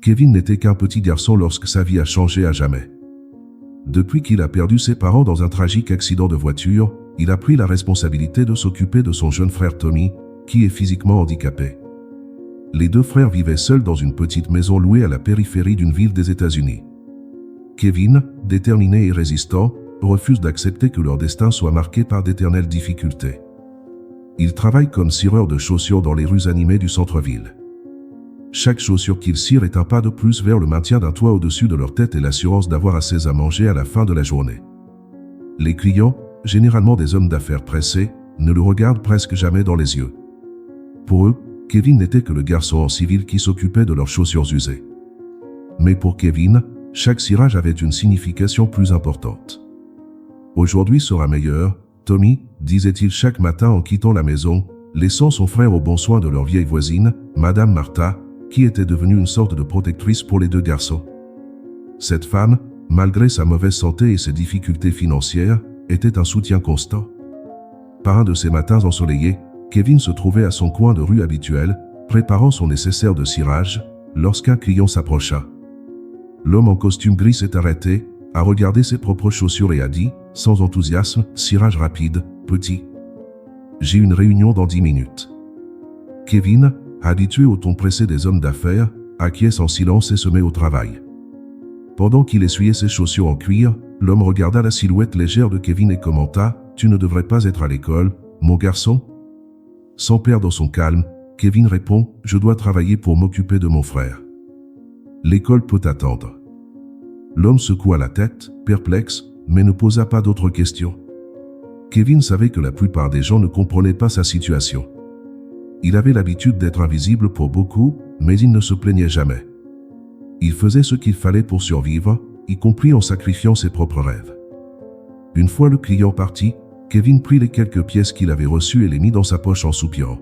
Kevin n'était qu'un petit garçon lorsque sa vie a changé à jamais. Depuis qu'il a perdu ses parents dans un tragique accident de voiture, il a pris la responsabilité de s'occuper de son jeune frère Tommy, qui est physiquement handicapé. Les deux frères vivaient seuls dans une petite maison louée à la périphérie d'une ville des États-Unis. Kevin, déterminé et résistant, refuse d'accepter que leur destin soit marqué par d'éternelles difficultés. Il travaille comme cireur de chaussures dans les rues animées du centre-ville. Chaque chaussure qu'il cire est un pas de plus vers le maintien d'un toit au-dessus de leur tête et l'assurance d'avoir assez à manger à la fin de la journée. Les clients, généralement des hommes d'affaires pressés, ne le regardent presque jamais dans les yeux. Pour eux, Kevin n'était que le garçon en civil qui s'occupait de leurs chaussures usées. Mais pour Kevin, chaque cirage avait une signification plus importante. Aujourd'hui sera meilleur, Tommy, disait-il chaque matin en quittant la maison, laissant son frère au bon soin de leur vieille voisine, Madame Martha, qui était devenue une sorte de protectrice pour les deux garçons. Cette femme, malgré sa mauvaise santé et ses difficultés financières, était un soutien constant. Par un de ces matins ensoleillés, Kevin se trouvait à son coin de rue habituel, préparant son nécessaire de cirage, lorsqu'un client s'approcha. L'homme en costume gris s'est arrêté, a regardé ses propres chaussures et a dit, sans enthousiasme, « Cirage rapide, petit. J'ai une réunion dans 10 minutes. » Kevin, habitué au ton pressé des hommes d'affaires, acquiesce en silence et se met au travail. Pendant qu'il essuyait ses chaussures en cuir, l'homme regarda la silhouette légère de Kevin et commenta, « Tu ne devrais pas être à l'école, mon garçon ?» Sans perdre son calme, Kevin répond, « Je dois travailler pour m'occuper de mon frère. L'école peut attendre. » L'homme secoua la tête, perplexe, mais ne posa pas d'autres questions. Kevin savait que la plupart des gens ne comprenaient pas sa situation. Il avait l'habitude d'être invisible pour beaucoup, mais il ne se plaignait jamais. Il faisait ce qu'il fallait pour survivre, y compris en sacrifiant ses propres rêves. Une fois le client parti, Kevin prit les quelques pièces qu'il avait reçues et les mit dans sa poche en soupirant.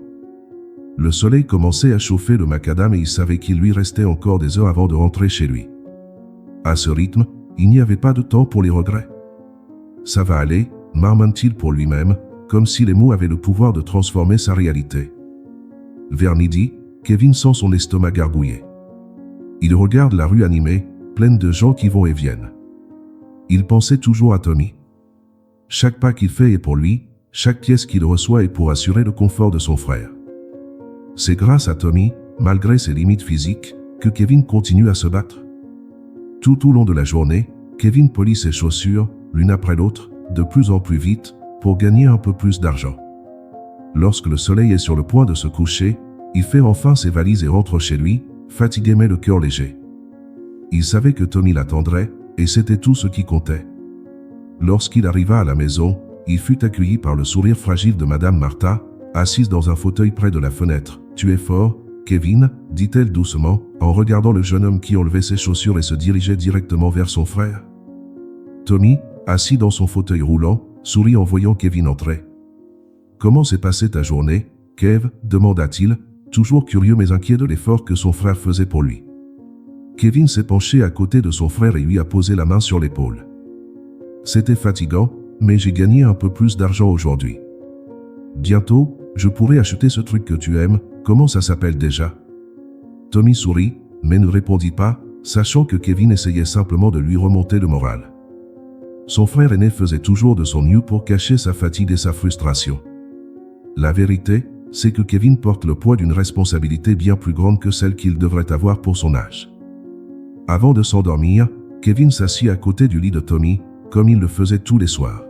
Le soleil commençait à chauffer le macadam et il savait qu'il lui restait encore des heures avant de rentrer chez lui. À ce rythme, il n'y avait pas de temps pour les regrets. « Ça va aller », marmonne-t-il pour lui-même, comme si les mots avaient le pouvoir de transformer sa réalité. Vers midi, Kevin sent son estomac gargouiller. Il regarde la rue animée, pleine de gens qui vont et viennent. Il pensait toujours à Tommy. Chaque pas qu'il fait est pour lui, chaque pièce qu'il reçoit est pour assurer le confort de son frère. C'est grâce à Tommy, malgré ses limites physiques, que Kevin continue à se battre. Tout au long de la journée, Kevin polit ses chaussures, l'une après l'autre, de plus en plus vite, pour gagner un peu plus d'argent. Lorsque le soleil est sur le point de se coucher, il fait enfin ses valises et rentre chez lui, fatigué mais le cœur léger. Il savait que Tommy l'attendrait, et c'était tout ce qui comptait. Lorsqu'il arriva à la maison, il fut accueilli par le sourire fragile de Madame Martha, assise dans un fauteuil près de la fenêtre. « Tu es fort, Kevin » dit-elle doucement, en regardant le jeune homme qui enlevait ses chaussures et se dirigeait directement vers son frère. Tommy, assis dans son fauteuil roulant, sourit en voyant Kevin entrer. « Comment s'est passée ta journée, Kev » demanda-t-il, toujours curieux mais inquiet de l'effort que son frère faisait pour lui. Kevin s'est penché à côté de son frère et lui a posé la main sur l'épaule. « C'était fatigant, mais j'ai gagné un peu plus d'argent aujourd'hui. Bientôt, je pourrai acheter ce truc que tu aimes, comment ça s'appelle déjà ?» Tommy sourit, mais ne répondit pas, sachant que Kevin essayait simplement de lui remonter le moral. Son frère aîné faisait toujours de son mieux pour cacher sa fatigue et sa frustration. La vérité, c'est que Kevin porte le poids d'une responsabilité bien plus grande que celle qu'il devrait avoir pour son âge. Avant de s'endormir, Kevin s'assit à côté du lit de Tommy, comme il le faisait tous les soirs.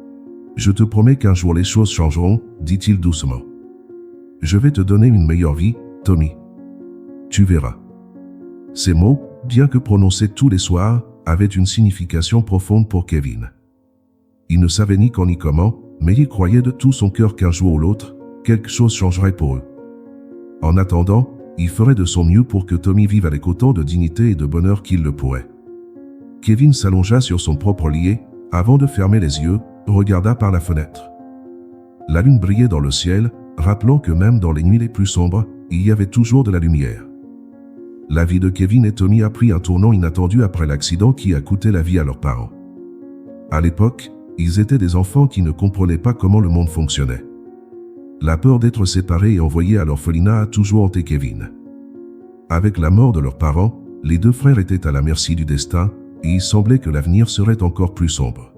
« Je te promets qu'un jour les choses changeront, » dit-il doucement. « Je vais te donner une meilleure vie, Tommy. Tu verras. » Ces mots, bien que prononcés tous les soirs, avaient une signification profonde pour Kevin. Il ne savait ni quand ni comment, mais il croyait de tout son cœur qu'un jour ou l'autre, quelque chose changerait pour eux. En attendant, il ferait de son mieux pour que Tommy vive avec autant de dignité et de bonheur qu'il le pourrait. Kevin s'allongea sur son propre lit, avant de fermer les yeux, regarda par la fenêtre. La lune brillait dans le ciel, rappelant que même dans les nuits les plus sombres, il y avait toujours de la lumière. La vie de Kevin et Tommy a pris un tournant inattendu après l'accident qui a coûté la vie à leurs parents. À l'époque, ils étaient des enfants qui ne comprenaient pas comment le monde fonctionnait. La peur d'être séparés et envoyés à l'orphelinat a toujours hanté Kevin. Avec la mort de leurs parents, les deux frères étaient à la merci du destin, et il semblait que l'avenir serait encore plus sombre.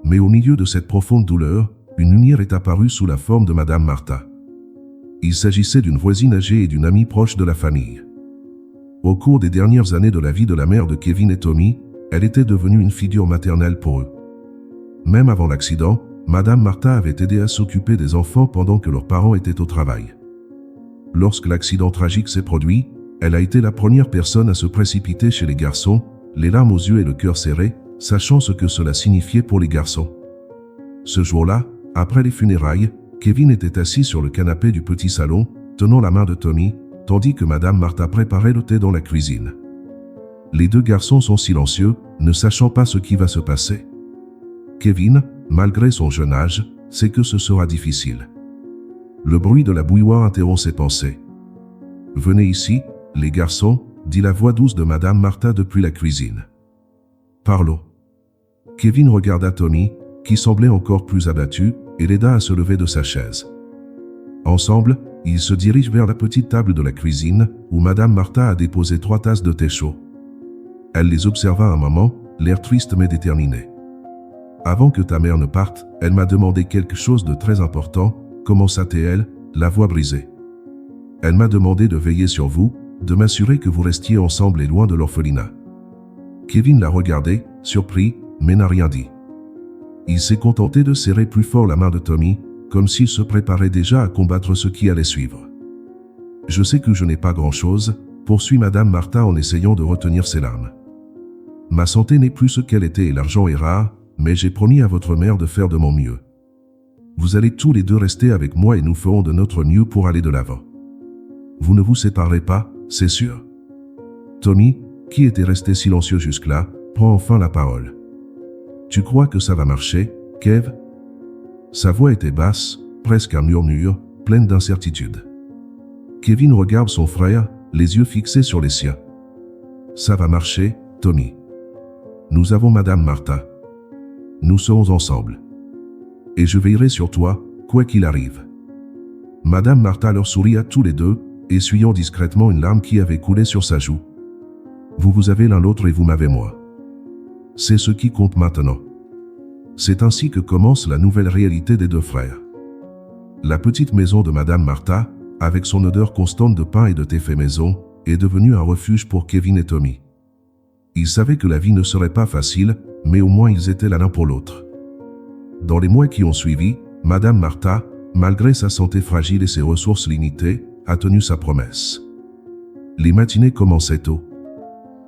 Mais au milieu de cette profonde douleur, une lumière est apparue sous la forme de Madame Martha. Il s'agissait d'une voisine âgée et d'une amie proche de la famille. Au cours des dernières années de la vie de la mère de Kevin et Tommy, elle était devenue une figure maternelle pour eux. Même avant l'accident, Madame Martha avait aidé à s'occuper des enfants pendant que leurs parents étaient au travail. Lorsque l'accident tragique s'est produit, elle a été la première personne à se précipiter chez les garçons, les larmes aux yeux et le cœur serré, sachant ce que cela signifiait pour les garçons. Ce jour-là, après les funérailles, Kevin était assis sur le canapé du petit salon, tenant la main de Tommy, tandis que Madame Martha préparait le thé dans la cuisine. Les deux garçons sont silencieux, ne sachant pas ce qui va se passer. Kevin, malgré son jeune âge, sait que ce sera difficile. Le bruit de la bouilloire interrompt ses pensées. « Venez ici, les garçons », dit la voix douce de Madame Martha depuis la cuisine. « Parlons. » Kevin regarda Tommy, qui semblait encore plus abattu, et l'aida à se lever de sa chaise. Ensemble, ils se dirigent vers la petite table de la cuisine, où Madame Martha a déposé 3 tasses de thé chaud. Elle les observa un moment, l'air triste mais déterminé. « Avant que ta mère ne parte, elle m'a demandé quelque chose de très important, » commença-t-elle, la voix brisée. « Elle m'a demandé de veiller sur vous, de m'assurer que vous restiez ensemble et loin de l'orphelinat. » Kevin l'a regardé, surpris, mais n'a rien dit. Il s'est contenté de serrer plus fort la main de Tommy, comme s'il se préparait déjà à combattre ce qui allait suivre. « Je sais que je n'ai pas grand-chose, » poursuit Madame Martha en essayant de retenir ses larmes. « Ma santé n'est plus ce qu'elle était et l'argent est rare, mais j'ai promis à votre mère de faire de mon mieux. Vous allez tous les deux rester avec moi et nous ferons de notre mieux pour aller de l'avant. Vous ne vous séparerez pas, c'est sûr. » Tommy, qui était resté silencieux jusque-là, prend enfin la parole. « Tu crois que ça va marcher, Kev ?» Sa voix était basse, presque un murmure, pleine d'incertitude. Kevin regarde son frère, les yeux fixés sur les siens. « Ça va marcher, Tommy. Nous avons Madame Martha. Nous serons ensemble. Et je veillerai sur toi, quoi qu'il arrive. » Madame Martha leur sourit à tous les deux, essuyant discrètement une larme qui avait coulé sur sa joue. « Vous avez l'un l'autre et vous m'avez moi. C'est ce qui compte maintenant. » C'est ainsi que commence la nouvelle réalité des deux frères. La petite maison de Madame Martha, avec son odeur constante de pain et de thé fait maison, est devenue un refuge pour Kevin et Tommy. Ils savaient que la vie ne serait pas facile, mais au moins ils étaient l'un pour l'autre. Dans les mois qui ont suivi, Madame Martha, malgré sa santé fragile et ses ressources limitées, a tenu sa promesse. Les matinées commençaient tôt.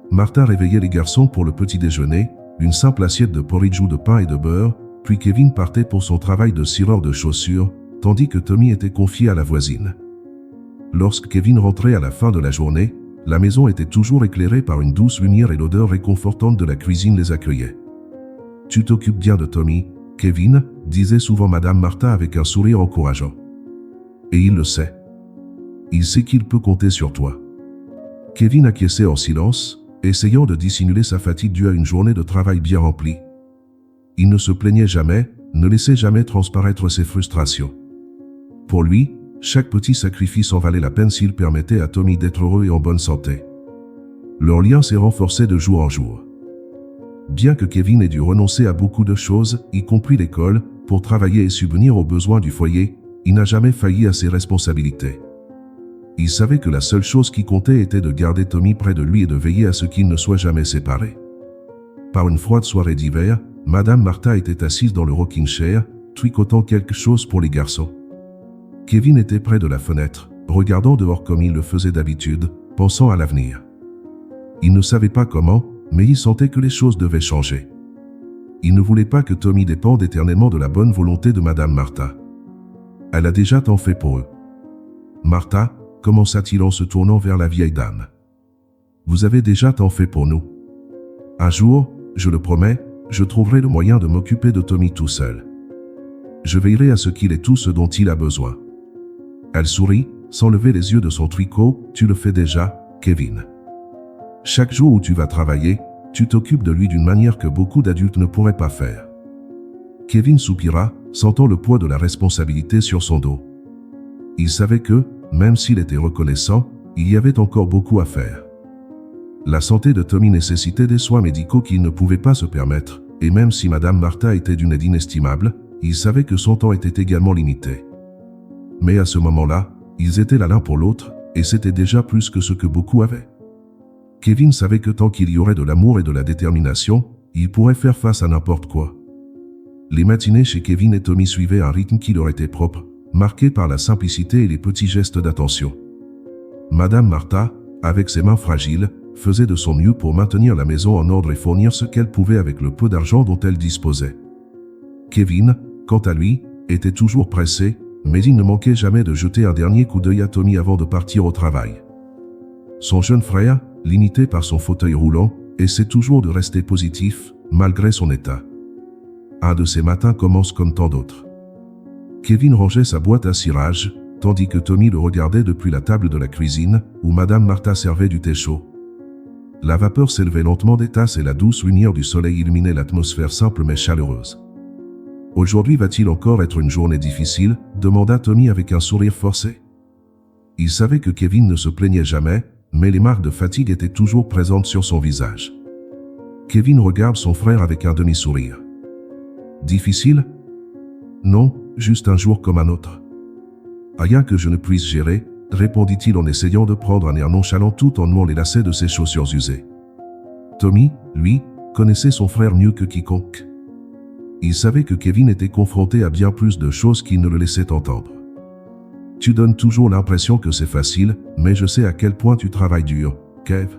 Martha réveillait les garçons pour le petit déjeuner, une simple assiette de porridge ou de pain et de beurre, puis Kevin partait pour son travail de cireur de chaussures, tandis que Tommy était confié à la voisine. Lorsque Kevin rentrait à la fin de la journée, la maison était toujours éclairée par une douce lumière et l'odeur réconfortante de la cuisine les accueillait. « Tu t'occupes bien de Tommy, Kevin », disait souvent Madame Martha avec un sourire encourageant. « Et il le sait. Il sait qu'il peut compter sur toi. » Kevin acquiesçait en silence, essayant de dissimuler sa fatigue due à une journée de travail bien remplie. Il ne se plaignait jamais, ne laissait jamais transparaître ses frustrations. Pour lui, chaque petit sacrifice en valait la peine s'il permettait à Tommy d'être heureux et en bonne santé. Leur lien s'est renforcé de jour en jour. Bien que Kevin ait dû renoncer à beaucoup de choses, y compris l'école, pour travailler et subvenir aux besoins du foyer, il n'a jamais failli à ses responsabilités. Il savait que la seule chose qui comptait était de garder Tommy près de lui et de veiller à ce qu'ils ne soient jamais séparés. Par une froide soirée d'hiver, Madame Martha était assise dans le rocking chair, tricotant quelque chose pour les garçons. Kevin était près de la fenêtre, regardant dehors comme il le faisait d'habitude, pensant à l'avenir. Il ne savait pas comment, mais il sentait que les choses devaient changer. Il ne voulait pas que Tommy dépende éternellement de la bonne volonté de Madame Martha. Elle a déjà tant fait pour eux. « Martha », commença-t-il en se tournant vers la vieille dame. « Vous avez déjà tant fait pour nous. Un jour, je le promets, je trouverai le moyen de m'occuper de Tommy tout seul. Je veillerai à ce qu'il ait tout ce dont il a besoin. » Elle sourit, sans lever les yeux de son tricot. « Tu le fais déjà, Kevin. Chaque jour où tu vas travailler, tu t'occupes de lui d'une manière que beaucoup d'adultes ne pourraient pas faire. » Kevin soupira, sentant le poids de la responsabilité sur son dos. Il savait que, même s'il était reconnaissant, il y avait encore beaucoup à faire. La santé de Tommy nécessitait des soins médicaux qu'il ne pouvait pas se permettre, et même si Madame Martha était d'une aide inestimable, il savait que son temps était également limité. Mais à ce moment-là, ils étaient là l'un pour l'autre, et c'était déjà plus que ce que beaucoup avaient. Kevin savait que tant qu'il y aurait de l'amour et de la détermination, il pourrait faire face à n'importe quoi. Les matinées chez Kevin et Tommy suivaient un rythme qui leur était propre, marqué par la simplicité et les petits gestes d'attention. Madame Martha, avec ses mains fragiles, faisait de son mieux pour maintenir la maison en ordre et fournir ce qu'elle pouvait avec le peu d'argent dont elle disposait. Kevin, quant à lui, était toujours pressé, mais il ne manquait jamais de jeter un dernier coup d'œil à Tommy avant de partir au travail. Son jeune frère, limité par son fauteuil roulant, essaie toujours de rester positif, malgré son état. Un de ces matins commence comme tant d'autres. Kevin rangeait sa boîte à cirage, tandis que Tommy le regardait depuis la table de la cuisine, où Madame Martha servait du thé chaud. La vapeur s'élevait lentement des tasses et la douce lumière du soleil illuminait l'atmosphère simple mais chaleureuse. « Aujourd'hui va-t-il encore être une journée difficile ?» demanda Tommy avec un sourire forcé. Il savait que Kevin ne se plaignait jamais, mais les marques de fatigue étaient toujours présentes sur son visage. Kevin regarde son frère avec un demi-sourire. « Difficile ? Non, juste un jour comme un autre. »« Rien que je ne puisse gérer, » répondit-il en essayant de prendre un air nonchalant tout en nouant les lacets de ses chaussures usées. Tommy, lui, connaissait son frère mieux que quiconque. Il savait que Kevin était confronté à bien plus de choses qu'il ne le laissait entendre. « Tu donnes toujours l'impression que c'est facile, mais je sais à quel point tu travailles dur, Kev. »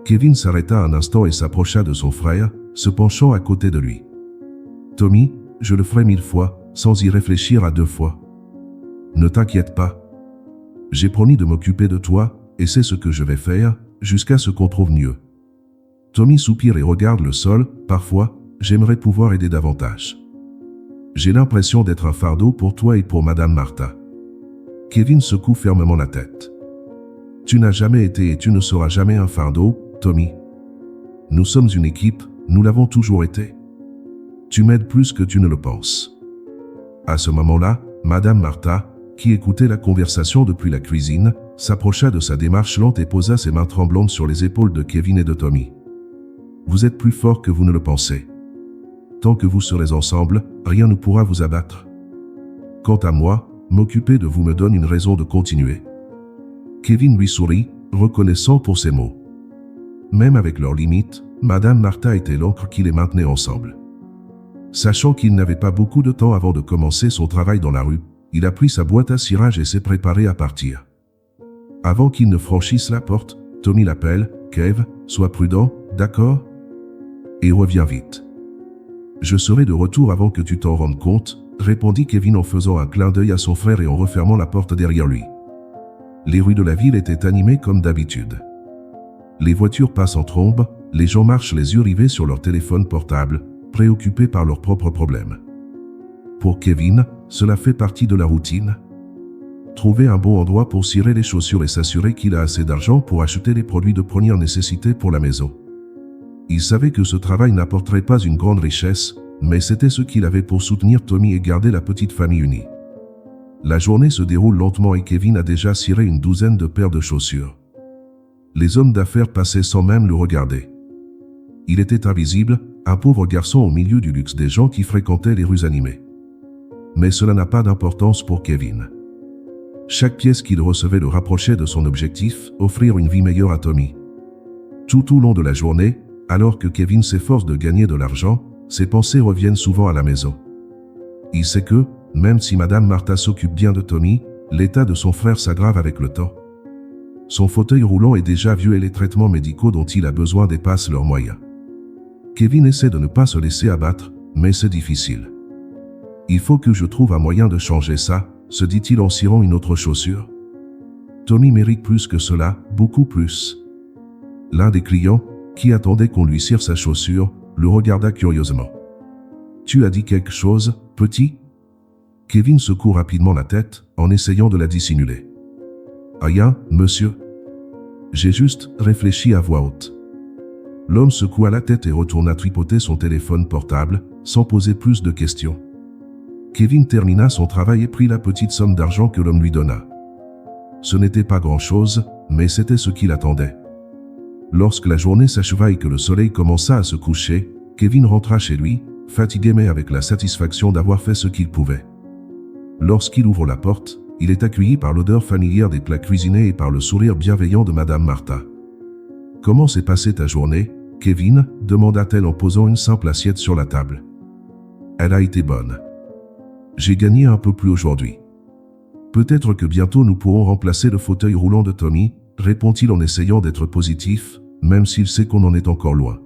Kevin s'arrêta un instant et s'approcha de son frère, se penchant à côté de lui. « Tommy, je le ferai 1000 fois, sans y réfléchir à 2 fois. Ne t'inquiète pas. J'ai promis de m'occuper de toi, et c'est ce que je vais faire, jusqu'à ce qu'on trouve mieux. » Tommy soupire et regarde le sol. « Parfois, j'aimerais pouvoir aider davantage. J'ai l'impression d'être un fardeau pour toi et pour Madame Martha. » Kevin secoue fermement la tête. « Tu n'as jamais été et tu ne seras jamais un fardeau, Tommy. Nous sommes une équipe, nous l'avons toujours été. Tu m'aides plus que tu ne le penses. » À ce moment-là, Madame Martha, qui écoutait la conversation depuis la cuisine, s'approcha de sa démarche lente et posa ses mains tremblantes sur les épaules de Kevin et de Tommy. « Vous êtes plus forts que vous ne le pensez. Tant que vous serez ensemble, rien ne pourra vous abattre. Quant à moi, m'occuper de vous me donne une raison de continuer. » Kevin lui sourit, reconnaissant pour ses mots. Même avec leurs limites, Madame Martha était l'encre qui les maintenait ensemble. Sachant qu'il n'avait pas beaucoup de temps avant de commencer son travail dans la rue, il a pris sa boîte à cirage et s'est préparé à partir. Avant qu'il ne franchisse la porte, Tommy l'appelle. « Kev, sois prudent, d'accord ? Et reviens vite. »« Je serai de retour avant que tu t'en rendes compte, » répondit Kevin en faisant un clin d'œil à son frère et en refermant la porte derrière lui. Les rues de la ville étaient animées comme d'habitude. Les voitures passent en trombe, les gens marchent les yeux rivés sur leur téléphone portable, préoccupés par leurs propres problèmes. Pour Kevin, cela fait partie de la routine. Trouver un bon endroit pour cirer les chaussures et s'assurer qu'il a assez d'argent pour acheter les produits de première nécessité pour la maison. Il savait que ce travail n'apporterait pas une grande richesse, mais c'était ce qu'il avait pour soutenir Tommy et garder la petite famille unie. La journée se déroule lentement et Kevin a déjà ciré une douzaine de paires de chaussures. Les hommes d'affaires passaient sans même le regarder. Il était invisible, un pauvre garçon au milieu du luxe des gens qui fréquentaient les rues animées. Mais cela n'a pas d'importance pour Kevin. Chaque pièce qu'il recevait le rapprochait de son objectif, offrir une vie meilleure à Tommy. Tout au long de la journée, alors que Kevin s'efforce de gagner de l'argent, ses pensées reviennent souvent à la maison. Il sait que, même si Madame Martha s'occupe bien de Tommy, l'état de son frère s'aggrave avec le temps. Son fauteuil roulant est déjà vieux et les traitements médicaux dont il a besoin dépassent leurs moyens. Kevin essaie de ne pas se laisser abattre, mais c'est difficile. « Il faut que je trouve un moyen de changer ça », se dit-il en cirant une autre chaussure. Tommy mérite plus que cela, beaucoup plus. L'un des clients, qui attendait qu'on lui cire sa chaussure, le regarda curieusement. « Tu as dit quelque chose, petit ?» Kevin secoue rapidement la tête, en essayant de la dissimuler. « Rien, monsieur. J'ai juste réfléchi à voix haute. » L'homme secoua la tête et retourna tripoter son téléphone portable, sans poser plus de questions. Kevin termina son travail et prit la petite somme d'argent que l'homme lui donna. Ce n'était pas grand-chose, mais c'était ce qu'il attendait. Lorsque la journée s'acheva et que le soleil commença à se coucher, Kevin rentra chez lui, fatigué mais avec la satisfaction d'avoir fait ce qu'il pouvait. Lorsqu'il ouvre la porte, il est accueilli par l'odeur familière des plats cuisinés et par le sourire bienveillant de Madame Martha. « Comment s'est passée ta journée, Kevin ?» demanda-t-elle en posant une simple assiette sur la table. « Elle a été bonne. J'ai gagné un peu plus aujourd'hui. Peut-être que bientôt nous pourrons remplacer le fauteuil roulant de Tommy, répond-il en essayant d'être positif, même s'il sait qu'on en est encore loin.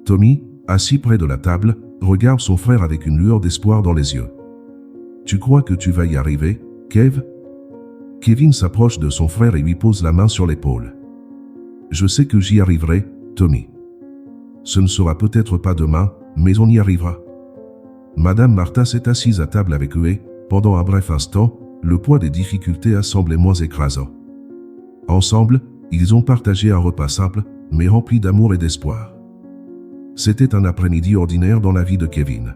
Tommy, assis près de la table, regarde son frère avec une lueur d'espoir dans les yeux. « Tu crois que tu vas y arriver, Kev ?» Kevin s'approche de son frère et lui pose la main sur l'épaule. « Je sais que j'y arriverai, Tommy. Ce ne sera peut-être pas demain, mais on y arrivera. » Madame Martha s'est assise à table avec eux et, pendant un bref instant, le poids des difficultés a semblé moins écrasant. Ensemble, ils ont partagé un repas simple, mais rempli d'amour et d'espoir. C'était un après-midi ordinaire dans la vie de Kevin.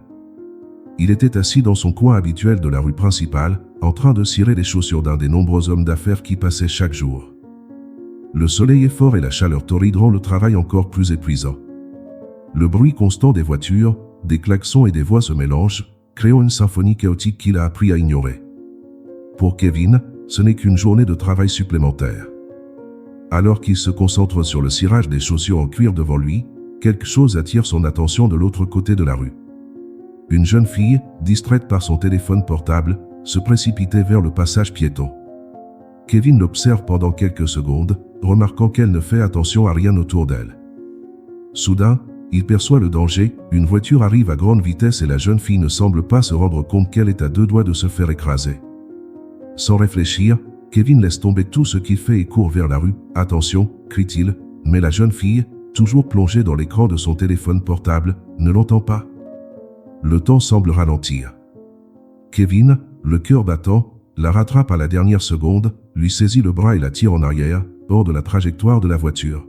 Il était assis dans son coin habituel de la rue principale, en train de cirer les chaussures d'un des nombreux hommes d'affaires qui passaient chaque jour. Le soleil est fort et la chaleur torride rend le travail encore plus épuisant. Le bruit constant des voitures, des klaxons et des voix se mélangent, créant une symphonie chaotique qu'il a appris à ignorer. Pour Kevin, ce n'est qu'une journée de travail supplémentaire. Alors qu'il se concentre sur le cirage des chaussures en cuir devant lui, quelque chose attire son attention de l'autre côté de la rue. Une jeune fille, distraite par son téléphone portable, se précipitait vers le passage piéton. Kevin l'observe pendant quelques secondes, remarquant qu'elle ne fait attention à rien autour d'elle. Soudain, il perçoit le danger, une voiture arrive à grande vitesse et la jeune fille ne semble pas se rendre compte qu'elle est à deux doigts de se faire écraser. Sans réfléchir, Kevin laisse tomber tout ce qu'il fait et court vers la rue. « Attention !» crie-t-il, mais la jeune fille, toujours plongée dans l'écran de son téléphone portable, ne l'entend pas. Le temps semble ralentir. Kevin, le cœur battant, la rattrape à la dernière seconde, lui saisit le bras et la tire en arrière, hors de la trajectoire de la voiture.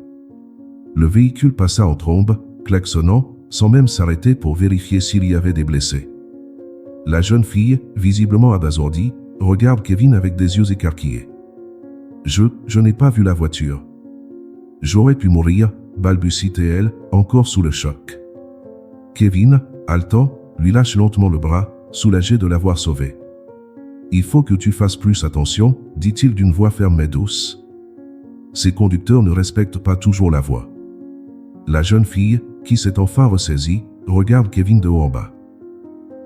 Le véhicule passa en trombe, klaxonnant, sans même s'arrêter pour vérifier s'il y avait des blessés. La jeune fille, visiblement abasourdie, regarde Kevin avec des yeux écarquillés. « Je n'ai pas vu la voiture. J'aurais pu mourir, » balbutie-t-elle, encore sous le choc. Kevin, haletant, lui lâche lentement le bras, soulagé de l'avoir sauvé. « Il faut que tu fasses plus attention, » dit-il d'une voix ferme mais douce. Ces conducteurs ne respectent pas toujours la voie. La jeune fille, qui s'est enfin ressaisie, regarde Kevin de haut en bas.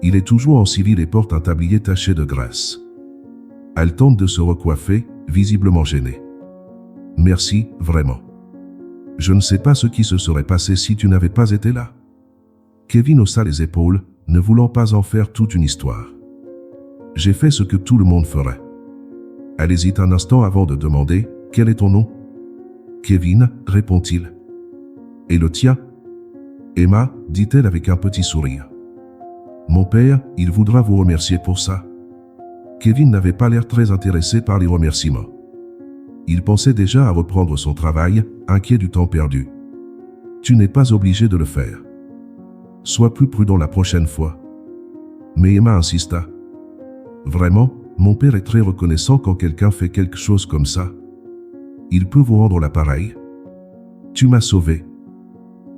Il est toujours en civil et porte un tablier taché de graisse. Elle tente de se recoiffer, visiblement gênée. « Merci, vraiment. Je ne sais pas ce qui se serait passé si tu n'avais pas été là. » Kevin haussa les épaules, ne voulant pas en faire toute une histoire. « J'ai fait ce que tout le monde ferait. » Elle hésite un instant avant de demander « Quel est ton nom ?»« Kevin, » répond-il. « Et le tien ?»« Emma, » dit-elle avec un petit sourire. « Mon père, il voudra vous remercier pour ça. » Kevin n'avait pas l'air très intéressé par les remerciements. Il pensait déjà à reprendre son travail, inquiet du temps perdu. « Tu n'es pas obligé de le faire. Sois plus prudent la prochaine fois. » Mais Emma insista. « Vraiment, mon père est très reconnaissant quand quelqu'un fait quelque chose comme ça. Il peut vous rendre l'appareil. Tu m'as sauvé. »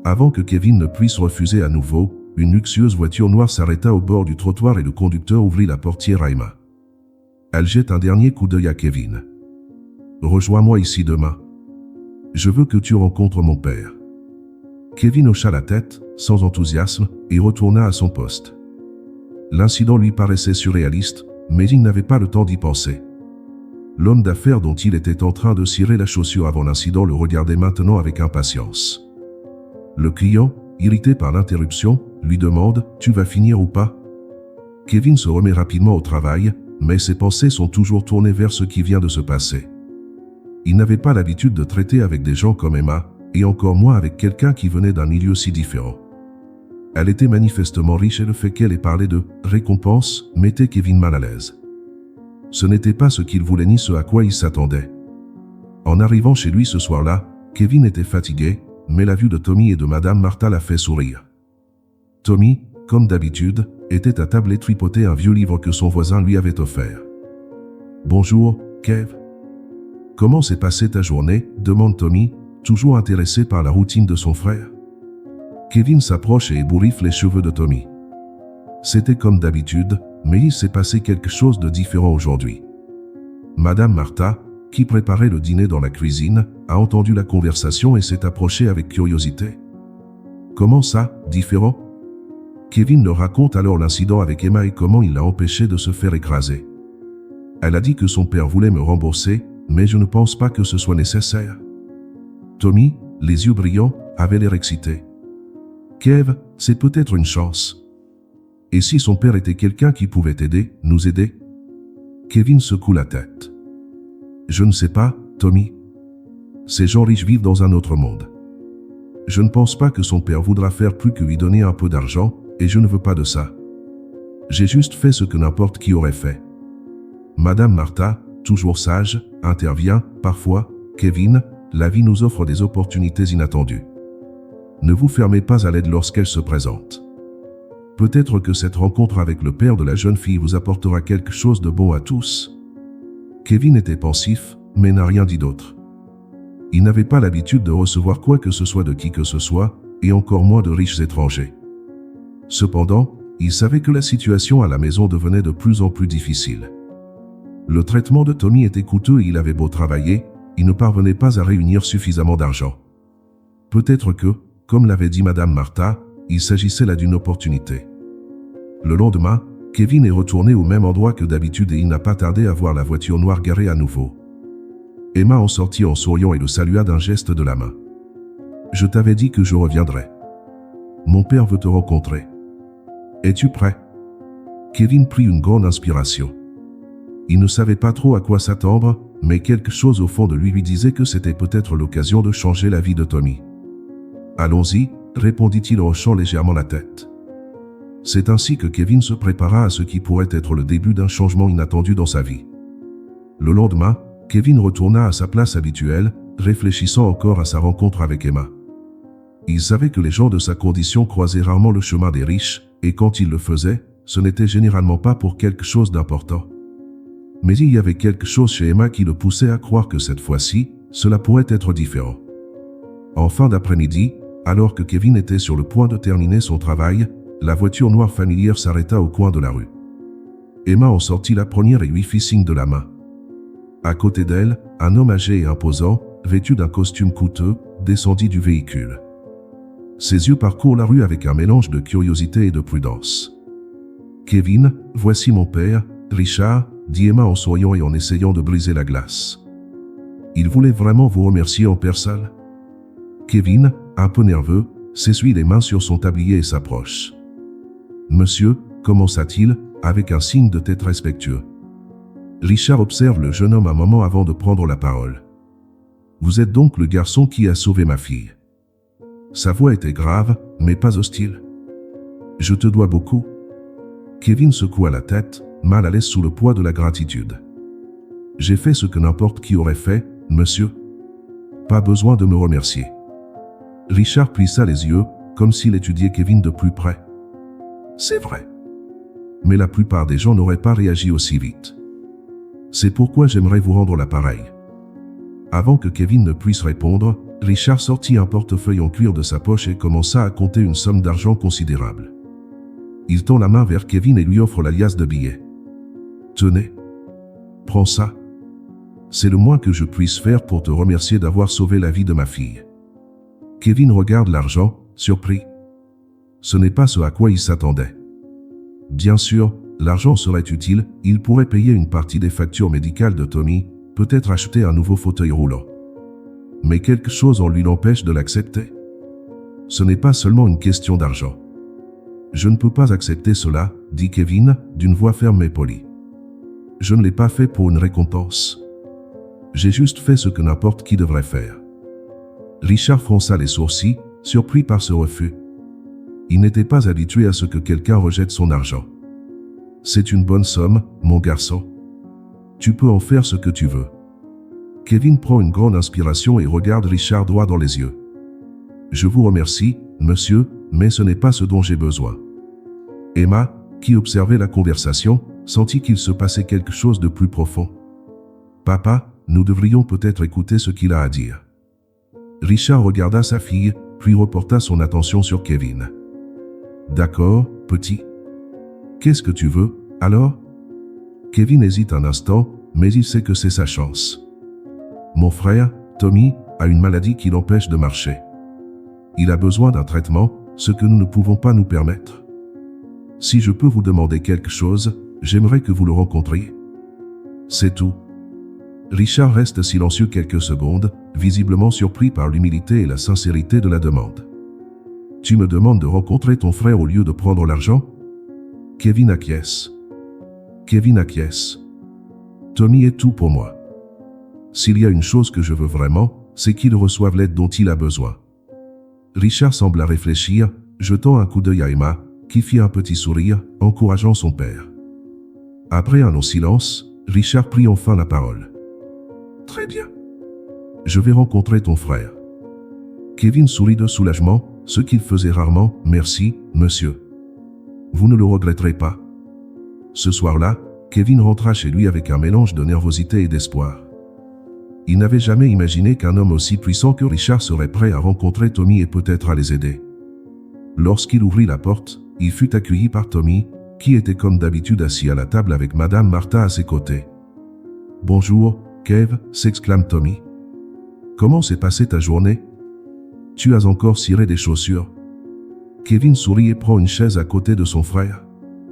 Avant que Kevin ne puisse refuser à nouveau, une luxueuse voiture noire s'arrêta au bord du trottoir et le conducteur ouvrit la portière à Emma. Elle jette un dernier coup d'œil à Kevin. « Rejoins-moi ici demain. Je veux que tu rencontres mon père. » Kevin hocha la tête, sans enthousiasme, et retourna à son poste. L'incident lui paraissait surréaliste, mais il n'avait pas le temps d'y penser. L'homme d'affaires dont il était en train de cirer la chaussure avant l'incident le regardait maintenant avec impatience. Le client, irrité par l'interruption, lui demande « Tu vas finir ou pas ?» Kevin se remet rapidement au travail, mais ses pensées sont toujours tournées vers ce qui vient de se passer. Il n'avait pas l'habitude de traiter avec des gens comme Emma, et encore moins avec quelqu'un qui venait d'un milieu si différent. Elle était manifestement riche et le fait qu'elle ait parlé de « récompense » mettait Kevin mal à l'aise. Ce n'était pas ce qu'il voulait ni ce à quoi il s'attendait. En arrivant chez lui ce soir-là, Kevin était fatigué, mais la vue de Tommy et de Madame Martha l'a fait sourire. Tommy, comme d'habitude, était à table et tripotait un vieux livre que son voisin lui avait offert. « Bonjour, Kev. Comment s'est passée ta journée ?» demande Tommy, toujours intéressé par la routine de son frère. Kevin s'approche et ébouriffe les cheveux de Tommy. C'était comme d'habitude, mais il s'est passé quelque chose de différent aujourd'hui. Madame Martha, qui préparait le dîner dans la cuisine, a entendu la conversation et s'est approchée avec curiosité. « Comment ça, différent ?» Kevin leur raconte alors l'incident avec Emma et comment il l'a empêché de se faire écraser. Elle a dit que son père voulait me rembourser, mais je ne pense pas que ce soit nécessaire. Tommy, les yeux brillants, avait l'air excité. « Kev, c'est peut-être une chance. Et si son père était quelqu'un qui pouvait nous aider ?» Kevin secoue la tête. « Je ne sais pas, Tommy. Ces gens riches vivent dans un autre monde. Je ne pense pas que son père voudra faire plus que lui donner un peu d'argent, et je ne veux pas de ça. J'ai juste fait ce que n'importe qui aurait fait. » Madame Martha, toujours sage, intervient. « Parfois, Kevin, la vie nous offre des opportunités inattendues. Ne vous fermez pas à l'aide lorsqu'elle se présente. Peut-être que cette rencontre avec le père de la jeune fille vous apportera quelque chose de bon à tous. » Kevin était pensif, mais n'a rien dit d'autre. Il n'avait pas l'habitude de recevoir quoi que ce soit de qui que ce soit, et encore moins de riches étrangers. Cependant, il savait que la situation à la maison devenait de plus en plus difficile. Le traitement de Tommy était coûteux et il avait beau travailler, il ne parvenait pas à réunir suffisamment d'argent. Peut-être que, comme l'avait dit Madame Martha, il s'agissait là d'une opportunité. Le lendemain, Kevin est retourné au même endroit que d'habitude et il n'a pas tardé à voir la voiture noire garée à nouveau. Emma en sortit en souriant et le salua d'un geste de la main. « Je t'avais dit que je reviendrais. Mon père veut te rencontrer. Es-tu prêt ?» Kevin prit une grande inspiration. Il ne savait pas trop à quoi s'attendre, mais quelque chose au fond de lui disait que c'était peut-être l'occasion de changer la vie de Tommy. « Allons-y, » répondit-il en hochant légèrement la tête. C'est ainsi que Kevin se prépara à ce qui pourrait être le début d'un changement inattendu dans sa vie. Le lendemain, Kevin retourna à sa place habituelle, réfléchissant encore à sa rencontre avec Emma. Il savait que les gens de sa condition croisaient rarement le chemin des riches, et quand ils le faisaient, ce n'était généralement pas pour quelque chose d'important. Mais il y avait quelque chose chez Emma qui le poussait à croire que cette fois-ci, cela pourrait être différent. En fin d'après-midi, alors que Kevin était sur le point de terminer son travail, la voiture noire familière s'arrêta au coin de la rue. Emma en sortit la première et lui fit signe de la main. À côté d'elle, un homme âgé et imposant, vêtu d'un costume coûteux, descendit du véhicule. Ses yeux parcourent la rue avec un mélange de curiosité et de prudence. « Kevin, voici mon père, Richard, » dit Emma en souriant et en essayant de briser la glace. « Il voulait vraiment vous remercier en personne. » Kevin, un peu nerveux, s'essuie les mains sur son tablier et s'approche. « Monsieur, » commença-t-il, avec un signe de tête respectueux. Richard observe le jeune homme un moment avant de prendre la parole. « Vous êtes donc le garçon qui a sauvé ma fille. » Sa voix était grave, mais pas hostile. « Je te dois beaucoup. » Kevin secoua la tête, mal à l'aise sous le poids de la gratitude. « J'ai fait ce que n'importe qui aurait fait, monsieur. Pas besoin de me remercier. » Richard plissa les yeux, comme s'il étudiait Kevin de plus près. « C'est vrai. Mais la plupart des gens n'auraient pas réagi aussi vite. C'est pourquoi j'aimerais vous rendre l'appareil. » Avant que Kevin ne puisse répondre, Richard sortit un portefeuille en cuir de sa poche et commença à compter une somme d'argent considérable. Il tend la main vers Kevin et lui offre la liasse de billets. « Tenez. Prends ça. C'est le moins que je puisse faire pour te remercier d'avoir sauvé la vie de ma fille. » Kevin regarde l'argent, surpris. Ce n'est pas ce à quoi il s'attendait. Bien sûr, l'argent serait utile, il pourrait payer une partie des factures médicales de Tommy, peut-être acheter un nouveau fauteuil roulant. Mais quelque chose en lui l'empêche de l'accepter. Ce n'est pas seulement une question d'argent. « Je ne peux pas accepter cela, » dit Kevin, d'une voix ferme et polie. « Je ne l'ai pas fait pour une récompense. J'ai juste fait ce que n'importe qui devrait faire. » Richard fronça les sourcils, surpris par ce refus. Il n'était pas habitué à ce que quelqu'un rejette son argent. « C'est une bonne somme, mon garçon. Tu peux en faire ce que tu veux. » Kevin prend une grande inspiration et regarde Richard droit dans les yeux. « Je vous remercie, monsieur, mais ce n'est pas ce dont j'ai besoin. » Emma, qui observait la conversation, sentit qu'il se passait quelque chose de plus profond. « Papa, nous devrions peut-être écouter ce qu'il a à dire. » Richard regarda sa fille, puis reporta son attention sur Kevin. D'accord, petit. Qu'est-ce que tu veux, alors? Kevin hésite un instant, mais il sait que c'est sa chance. Mon frère, Tommy, a une maladie qui l'empêche de marcher. Il a besoin d'un traitement, ce que nous ne pouvons pas nous permettre. Si je peux vous demander quelque chose, j'aimerais que vous le rencontriez. C'est tout. Richard reste silencieux quelques secondes, visiblement surpris par l'humilité et la sincérité de la demande. Tu me demandes de rencontrer ton frère au lieu de prendre l'argent? Kevin acquiesce. Kevin acquiesce. Tommy est tout pour moi. S'il y a une chose que je veux vraiment, c'est qu'il reçoive l'aide dont il a besoin. Richard sembla réfléchir, jetant un coup d'œil à Emma, qui fit un petit sourire, encourageant son père. Après un long silence, Richard prit enfin la parole. Très bien. Je vais rencontrer ton frère. Kevin sourit de soulagement, ce qu'il faisait rarement. Merci, monsieur. Vous ne le regretterez pas. Ce soir-là, Kevin rentra chez lui avec un mélange de nervosité et d'espoir. Il n'avait jamais imaginé qu'un homme aussi puissant que Richard serait prêt à rencontrer Tommy et peut-être à les aider. Lorsqu'il ouvrit la porte, il fut accueilli par Tommy, qui était comme d'habitude assis à la table avec Madame Martha à ses côtés. « Bonjour, Kev » s'exclame Tommy. « Comment s'est passée ta journée? Tu as encore ciré des chaussures ?» Kevin sourit et prend une chaise à côté de son frère.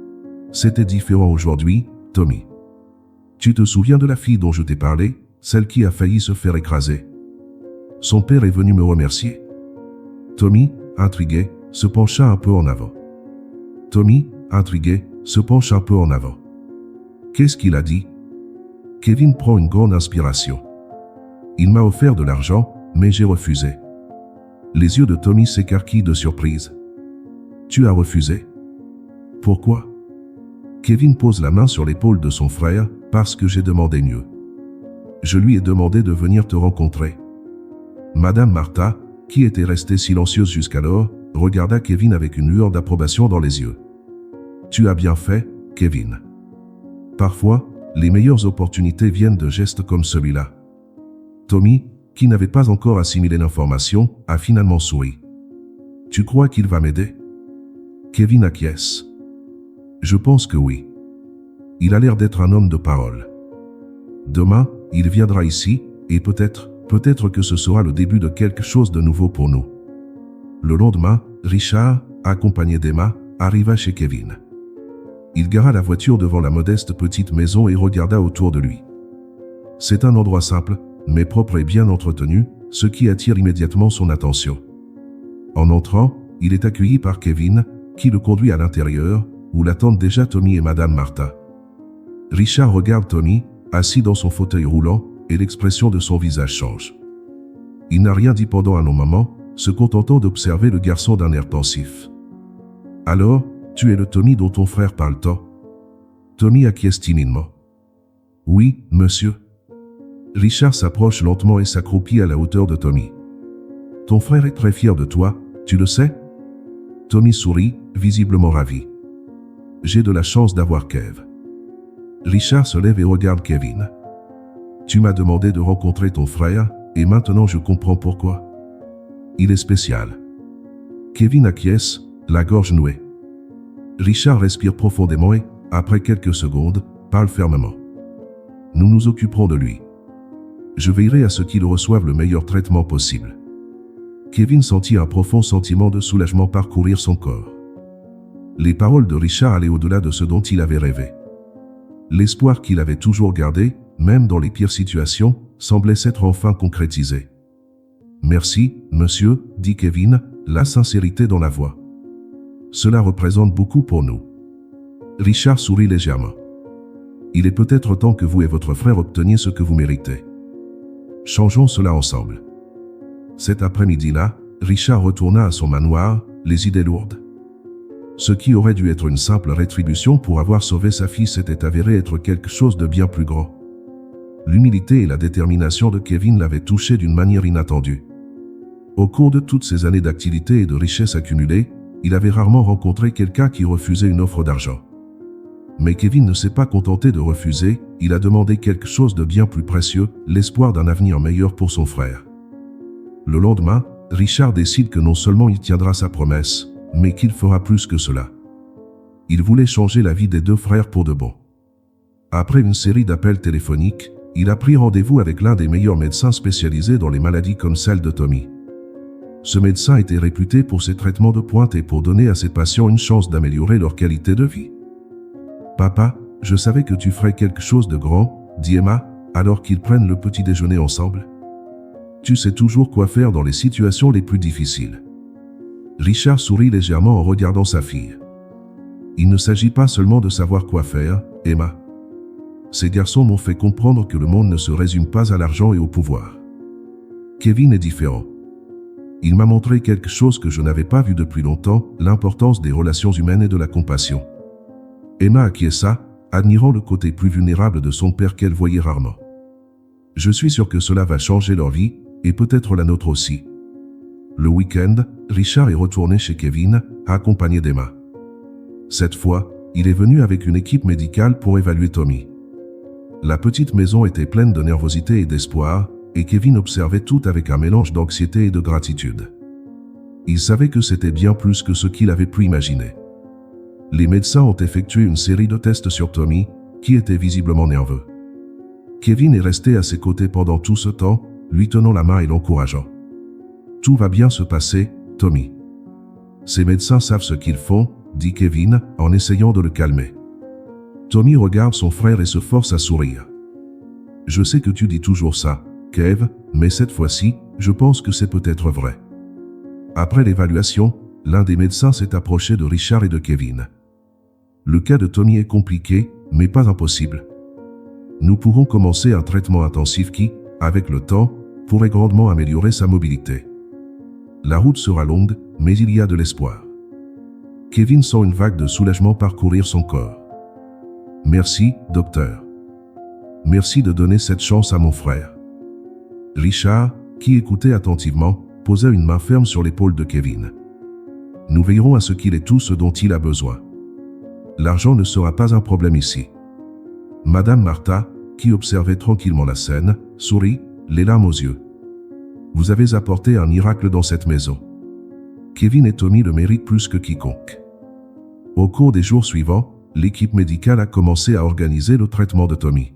« C'était différent aujourd'hui, Tommy. Tu te souviens de la fille dont je t'ai parlé, celle qui a failli se faire écraser? Son père est venu me remercier. » Tommy, intrigué, se pencha un peu en avant. Tommy, intrigué, se penche un peu en avant. Qu'est-ce qu'il a dit? Kevin prend une grande inspiration. Il m'a offert de l'argent, mais j'ai refusé. Les yeux de Tommy s'écarquillent de surprise. Tu as refusé? Pourquoi? Kevin pose la main sur l'épaule de son frère, parce que j'ai demandé mieux. Je lui ai demandé de venir te rencontrer. Madame Martha, qui était restée silencieuse jusqu'alors, regarda Kevin avec une lueur d'approbation dans les yeux. Tu as bien fait, Kevin. Parfois, les meilleures opportunités viennent de gestes comme celui-là. Tommy, qui n'avait pas encore assimilé l'information, a finalement souri. Tu crois qu'il va m'aider? Kevin acquiesce. Je pense que oui. Il a l'air d'être un homme de parole. Demain, il viendra ici, et peut-être que ce sera le début de quelque chose de nouveau pour nous. Le lendemain, Richard, accompagné d'Emma, arriva chez Kevin. Il gara la voiture devant la modeste petite maison et regarda autour de lui. C'est un endroit simple, mais propre et bien entretenu, ce qui attire immédiatement son attention. En entrant, il est accueilli par Kevin, qui le conduit à l'intérieur, où l'attendent déjà Tommy et Madame Martha. Richard regarde Tommy, assis dans son fauteuil roulant, et l'expression de son visage change. Il n'a rien dit pendant un long moment, se contentant d'observer le garçon d'un air pensif. « Alors, tu es le Tommy dont ton frère parle tant ?» Tommy acquiesce timidement. « Oui, monsieur. » Richard s'approche lentement et s'accroupit à la hauteur de Tommy. « Ton frère est très fier de toi, tu le sais ?» Tommy sourit, visiblement ravi. « J'ai de la chance d'avoir Kev. » Richard se lève et regarde Kevin. « Tu m'as demandé de rencontrer ton frère, et maintenant je comprends pourquoi. Il est spécial. » Kevin acquiesce, la gorge nouée. Richard respire profondément et, après quelques secondes, parle fermement. « Nous nous occuperons de lui. Je veillerai à ce qu'il reçoive le meilleur traitement possible. » Kevin sentit un profond sentiment de soulagement parcourir son corps. Les paroles de Richard allaient au-delà de ce dont il avait rêvé. L'espoir qu'il avait toujours gardé, même dans les pires situations, semblait s'être enfin concrétisé. « Merci, monsieur, » dit Kevin, la sincérité dans la voix. « Cela représente beaucoup pour nous. » Richard sourit légèrement. « Il est peut-être temps que vous et votre frère obteniez ce que vous méritez. Changeons cela ensemble. » Cet après-midi-là, Richard retourna à son manoir, les idées lourdes. Ce qui aurait dû être une simple rétribution pour avoir sauvé sa fille s'était avéré être quelque chose de bien plus grand. L'humilité et la détermination de Kevin l'avaient touché d'une manière inattendue. Au cours de toutes ces années d'activité et de richesse accumulée, il avait rarement rencontré quelqu'un qui refusait une offre d'argent. Mais Kevin ne s'est pas contenté de refuser, il a demandé quelque chose de bien plus précieux, l'espoir d'un avenir meilleur pour son frère. Le lendemain, Richard décide que non seulement il tiendra sa promesse, mais qu'il fera plus que cela. Il voulait changer la vie des deux frères pour de bon. Après une série d'appels téléphoniques, il a pris rendez-vous avec l'un des meilleurs médecins spécialisés dans les maladies comme celle de Tommy. Ce médecin était réputé pour ses traitements de pointe et pour donner à ses patients une chance d'améliorer leur qualité de vie. « Papa, je savais que tu ferais quelque chose de grand, » dit Emma, alors qu'ils prennent le petit déjeuner ensemble. « Tu sais toujours quoi faire dans les situations les plus difficiles. » Richard sourit légèrement en regardant sa fille. Il ne s'agit pas seulement de savoir quoi faire, Emma. Ces garçons m'ont fait comprendre que le monde ne se résume pas à l'argent et au pouvoir. Kevin est différent. Il m'a montré quelque chose que je n'avais pas vu depuis longtemps, l'importance des relations humaines et de la compassion. Emma acquiesça, admirant le côté plus vulnérable de son père qu'elle voyait rarement. Je suis sûr que cela va changer leur vie, et peut-être la nôtre aussi. Le week-end, Richard est retourné chez Kevin, accompagné d'Emma. Cette fois, il est venu avec une équipe médicale pour évaluer Tommy. La petite maison était pleine de nervosité et d'espoir, et Kevin observait tout avec un mélange d'anxiété et de gratitude. Il savait que c'était bien plus que ce qu'il avait pu imaginer. Les médecins ont effectué une série de tests sur Tommy, qui était visiblement nerveux. Kevin est resté à ses côtés pendant tout ce temps, lui tenant la main et l'encourageant. « Tout va bien se passer, Tommy. Ces médecins savent ce qu'ils font, » dit Kevin, en essayant de le calmer. Tommy regarde son frère et se force à sourire. « Je sais que tu dis toujours ça, Kev, mais cette fois-ci, je pense que c'est peut-être vrai. » Après l'évaluation, l'un des médecins s'est approché de Richard et de Kevin. « Le cas de Tommy est compliqué, mais pas impossible. Nous pourrons commencer un traitement intensif qui, avec le temps, pourrait grandement améliorer sa mobilité. La route sera longue, mais il y a de l'espoir. » Kevin sent une vague de soulagement parcourir son corps. « Merci, docteur. Merci de donner cette chance à mon frère. » Richard, qui écoutait attentivement, posa une main ferme sur l'épaule de Kevin. « Nous veillerons à ce qu'il ait tout ce dont il a besoin. L'argent ne sera pas un problème ici. » Madame Martha, qui observait tranquillement la scène, sourit, les larmes aux yeux. « Vous avez apporté un miracle dans cette maison. Kevin et Tommy le méritent plus que quiconque. » Au cours des jours suivants, l'équipe médicale a commencé à organiser le traitement de Tommy.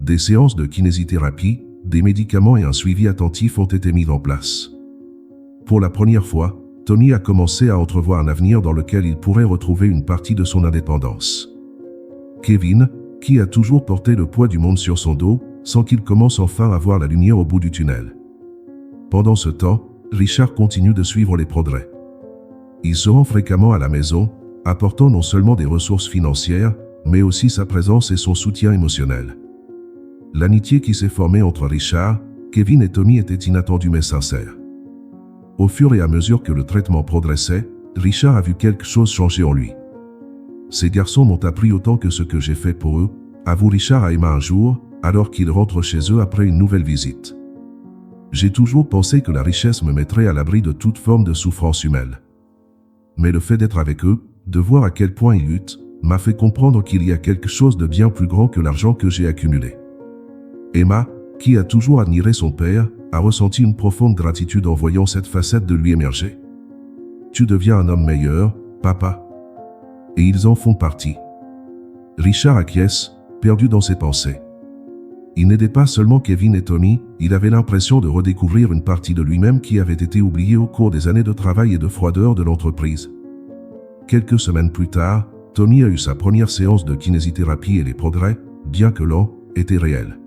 Des séances de kinésithérapie, des médicaments et un suivi attentif ont été mis en place. Pour la première fois, Tommy a commencé à entrevoir un avenir dans lequel il pourrait retrouver une partie de son indépendance. Kevin, qui a toujours porté le poids du monde sur son dos, sent qu'il commence enfin à voir la lumière au bout du tunnel. Pendant ce temps, Richard continue de suivre les progrès. Il se rend fréquemment à la maison, apportant non seulement des ressources financières, mais aussi sa présence et son soutien émotionnel. L'amitié qui s'est formée entre Richard, Kevin et Tommy était inattendue mais sincère. Au fur et à mesure que le traitement progressait, Richard a vu quelque chose changer en lui. « Ces garçons m'ont appris autant que ce que j'ai fait pour eux », avoue Richard à Emma un jour, alors qu'ils rentrent chez eux après une nouvelle visite. « J'ai toujours pensé que la richesse me mettrait à l'abri de toute forme de souffrance humaine. Mais le fait d'être avec eux, de voir à quel point ils luttent, m'a fait comprendre qu'il y a quelque chose de bien plus grand que l'argent que j'ai accumulé. » Emma, qui a toujours admiré son père, a ressenti une profonde gratitude en voyant cette facette de lui émerger. « Tu deviens un homme meilleur, papa. » Et ils en font partie. Richard acquiesce, perdu dans ses pensées. Il n'aidait pas seulement Kevin et Tommy, il avait l'impression de redécouvrir une partie de lui-même qui avait été oubliée au cours des années de travail et de froideur de l'entreprise. Quelques semaines plus tard, Tommy a eu sa première séance de kinésithérapie et les progrès, bien que lents, étaient réels.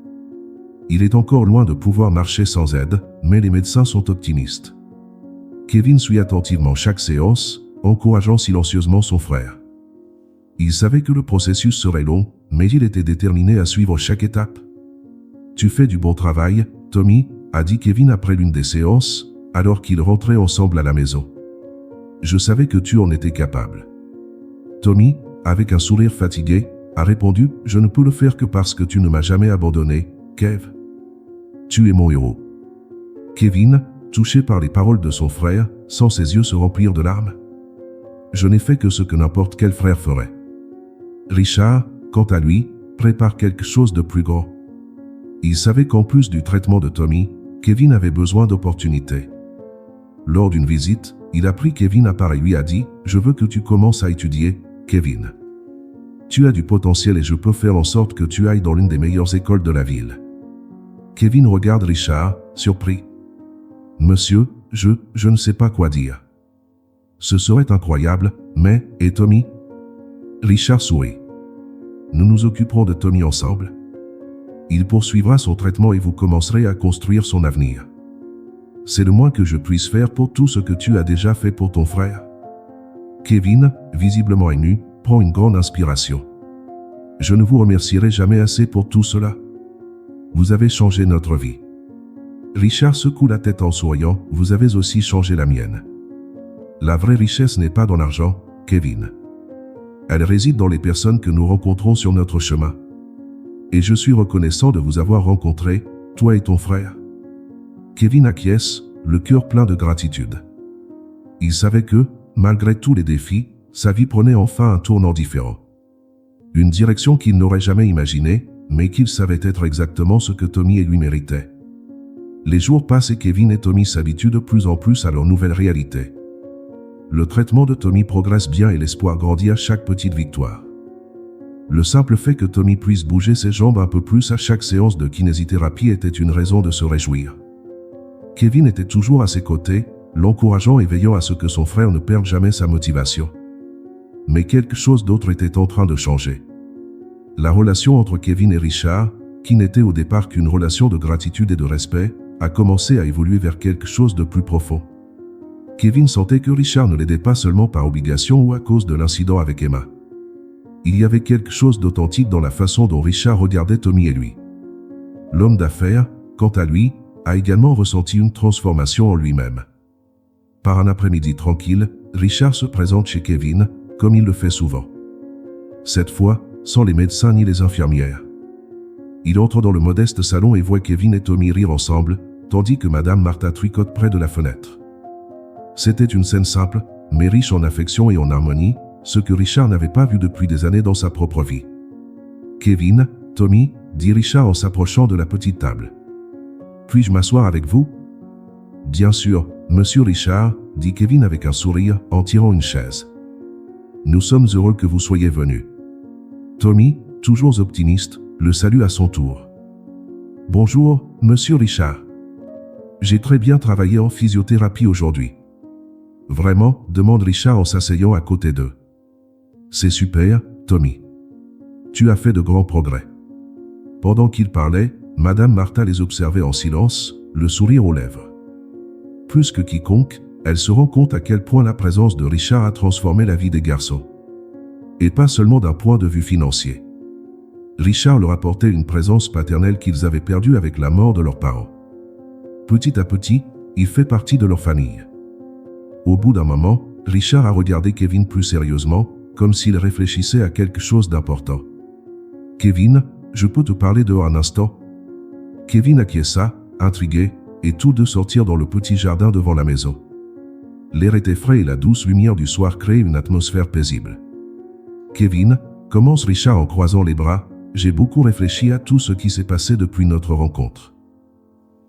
Il est encore loin de pouvoir marcher sans aide, mais les médecins sont optimistes. Kevin suit attentivement chaque séance, encourageant silencieusement son frère. Il savait que le processus serait long, mais il était déterminé à suivre chaque étape. « Tu fais du bon travail, Tommy », a dit Kevin après l'une des séances, alors qu'ils rentraient ensemble à la maison. « Je savais que tu en étais capable. » Tommy, avec un sourire fatigué, a répondu « Je ne peux le faire que parce que tu ne m'as jamais abandonné, Kev. Tu es mon héros. » Kevin, touché par les paroles de son frère, sent ses yeux se remplir de larmes. « Je n'ai fait que ce que n'importe quel frère ferait. » Richard, quant à lui, prépare quelque chose de plus grand. Il savait qu'en plus du traitement de Tommy, Kevin avait besoin d'opportunités. Lors d'une visite, il a pris Kevin à part et lui a dit « Je veux que tu commences à étudier, Kevin. Tu as du potentiel et je peux faire en sorte que tu ailles dans l'une des meilleures écoles de la ville. » Kevin regarde Richard, surpris. « Monsieur, je ne sais pas quoi dire. » « Ce serait incroyable, mais, et Tommy ?» Richard sourit. « Nous nous occuperons de Tommy ensemble. Il poursuivra son traitement et vous commencerez à construire son avenir. C'est le moins que je puisse faire pour tout ce que tu as déjà fait pour ton frère. » Kevin, visiblement ému, prend une grande inspiration. « Je ne vous remercierai jamais assez pour tout cela. Vous avez changé notre vie. » Richard secoue la tête en souriant, « Vous avez aussi changé la mienne. » La vraie richesse n'est pas dans l'argent, Kevin. Elle réside dans les personnes que nous rencontrons sur notre chemin. Et je suis reconnaissant de vous avoir rencontré, toi et ton frère. Kevin acquiesce, le cœur plein de gratitude. Il savait que, malgré tous les défis, sa vie prenait enfin un tournant différent. Une direction qu'il n'aurait jamais imaginée, mais qu'il savait être exactement ce que Tommy et lui méritaient. Les jours passent et Kevin et Tommy s'habituent de plus en plus à leur nouvelle réalité. Le traitement de Tommy progresse bien et l'espoir grandit à chaque petite victoire. Le simple fait que Tommy puisse bouger ses jambes un peu plus à chaque séance de kinésithérapie était une raison de se réjouir. Kevin était toujours à ses côtés, l'encourageant et veillant à ce que son frère ne perde jamais sa motivation. Mais quelque chose d'autre était en train de changer. La relation entre Kevin et Richard, qui n'était au départ qu'une relation de gratitude et de respect, a commencé à évoluer vers quelque chose de plus profond. Kevin sentait que Richard ne l'aidait pas seulement par obligation ou à cause de l'incident avec Emma. Il y avait quelque chose d'authentique dans la façon dont Richard regardait Tommy et lui. L'homme d'affaires, quant à lui, a également ressenti une transformation en lui-même. Par un après-midi tranquille, Richard se présente chez Kevin, comme il le fait souvent. Cette fois, sans les médecins ni les infirmières. Il entre dans le modeste salon et voit Kevin et Tommy rire ensemble, tandis que Madame Martha tricote près de la fenêtre. C'était une scène simple, mais riche en affection et en harmonie, ce que Richard n'avait pas vu depuis des années dans sa propre vie. « Kevin, Tommy, » dit Richard en s'approchant de la petite table. « Puis-je m'asseoir avec vous ?»« Bien sûr, monsieur Richard, » dit Kevin avec un sourire, en tirant une chaise. « Nous sommes heureux que vous soyez venu. » Tommy, toujours optimiste, le salue à son tour. « Bonjour, monsieur Richard. J'ai très bien travaillé en physiothérapie aujourd'hui. » « Vraiment ?» demande Richard en s'asseyant à côté d'eux. « C'est super, Tommy. Tu as fait de grands progrès. » Pendant qu'ils parlaient, Madame Martha les observait en silence, le sourire aux lèvres. Plus que quiconque, elle se rend compte à quel point la présence de Richard a transformé la vie des garçons. Et pas seulement d'un point de vue financier. Richard leur apportait une présence paternelle qu'ils avaient perdue avec la mort de leurs parents. Petit à petit, il fait partie de leur famille. Au bout d'un moment, Richard a regardé Kevin plus sérieusement, comme s'il réfléchissait à quelque chose d'important. « Kevin, je peux te parler dehors un instant ?» Kevin acquiesça, intrigué, et tous deux sortirent dans le petit jardin devant la maison. L'air était frais et la douce lumière du soir créait une atmosphère paisible. « Kevin, » commence Richard en croisant les bras, « j'ai beaucoup réfléchi à tout ce qui s'est passé depuis notre rencontre.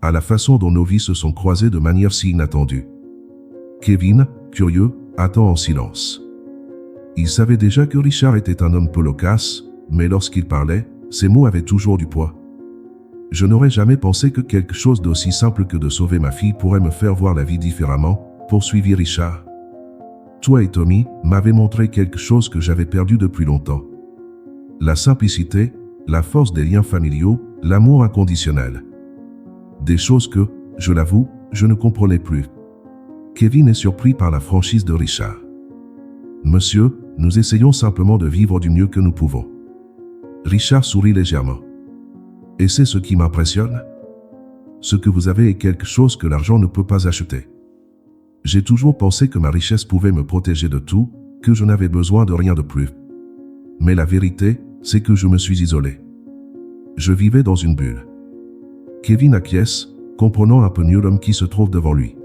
À la façon dont nos vies se sont croisées de manière si inattendue. » Kevin, curieux, attend en silence. Il savait déjà que Richard était un homme peu loquace, mais lorsqu'il parlait, ses mots avaient toujours du poids. « Je n'aurais jamais pensé que quelque chose d'aussi simple que de sauver ma fille pourrait me faire voir la vie différemment, » poursuivit Richard. « Toi et Tommy m'avez montré quelque chose que j'avais perdu depuis longtemps. La simplicité, la force des liens familiaux, l'amour inconditionnel. Des choses que, je l'avoue, je ne comprenais plus. » Kevin est surpris par la franchise de Richard. « Monsieur, nous essayons simplement de vivre du mieux que nous pouvons. » Richard sourit légèrement. « Et c'est ce qui m'impressionne. Ce que vous avez est quelque chose que l'argent ne peut pas acheter. J'ai toujours pensé que ma richesse pouvait me protéger de tout, que je n'avais besoin de rien de plus. Mais la vérité, c'est que je me suis isolé. Je vivais dans une bulle. » Kevin acquiesce, comprenant un peu mieux l'homme qui se trouve devant lui.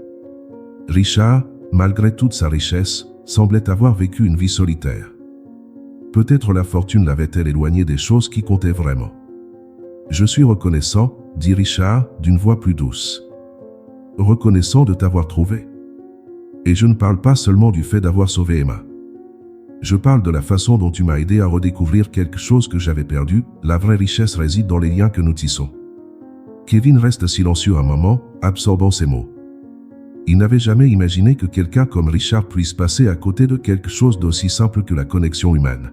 Richard, malgré toute sa richesse, semblait avoir vécu une vie solitaire. Peut-être la fortune l'avait-elle éloigné des choses qui comptaient vraiment. « Je suis reconnaissant, » dit Richard, d'une voix plus douce. reconnaissant de t'avoir trouvé. Et je ne parle pas seulement du fait d'avoir sauvé Emma. Je parle de la façon dont tu m'as aidé à redécouvrir quelque chose que j'avais perdu. La vraie richesse réside dans les liens que nous tissons. Kevin reste silencieux un moment, absorbant ses mots. Il n'avait jamais imaginé que quelqu'un comme Richard puisse passer à côté de quelque chose d'aussi simple que la connexion humaine.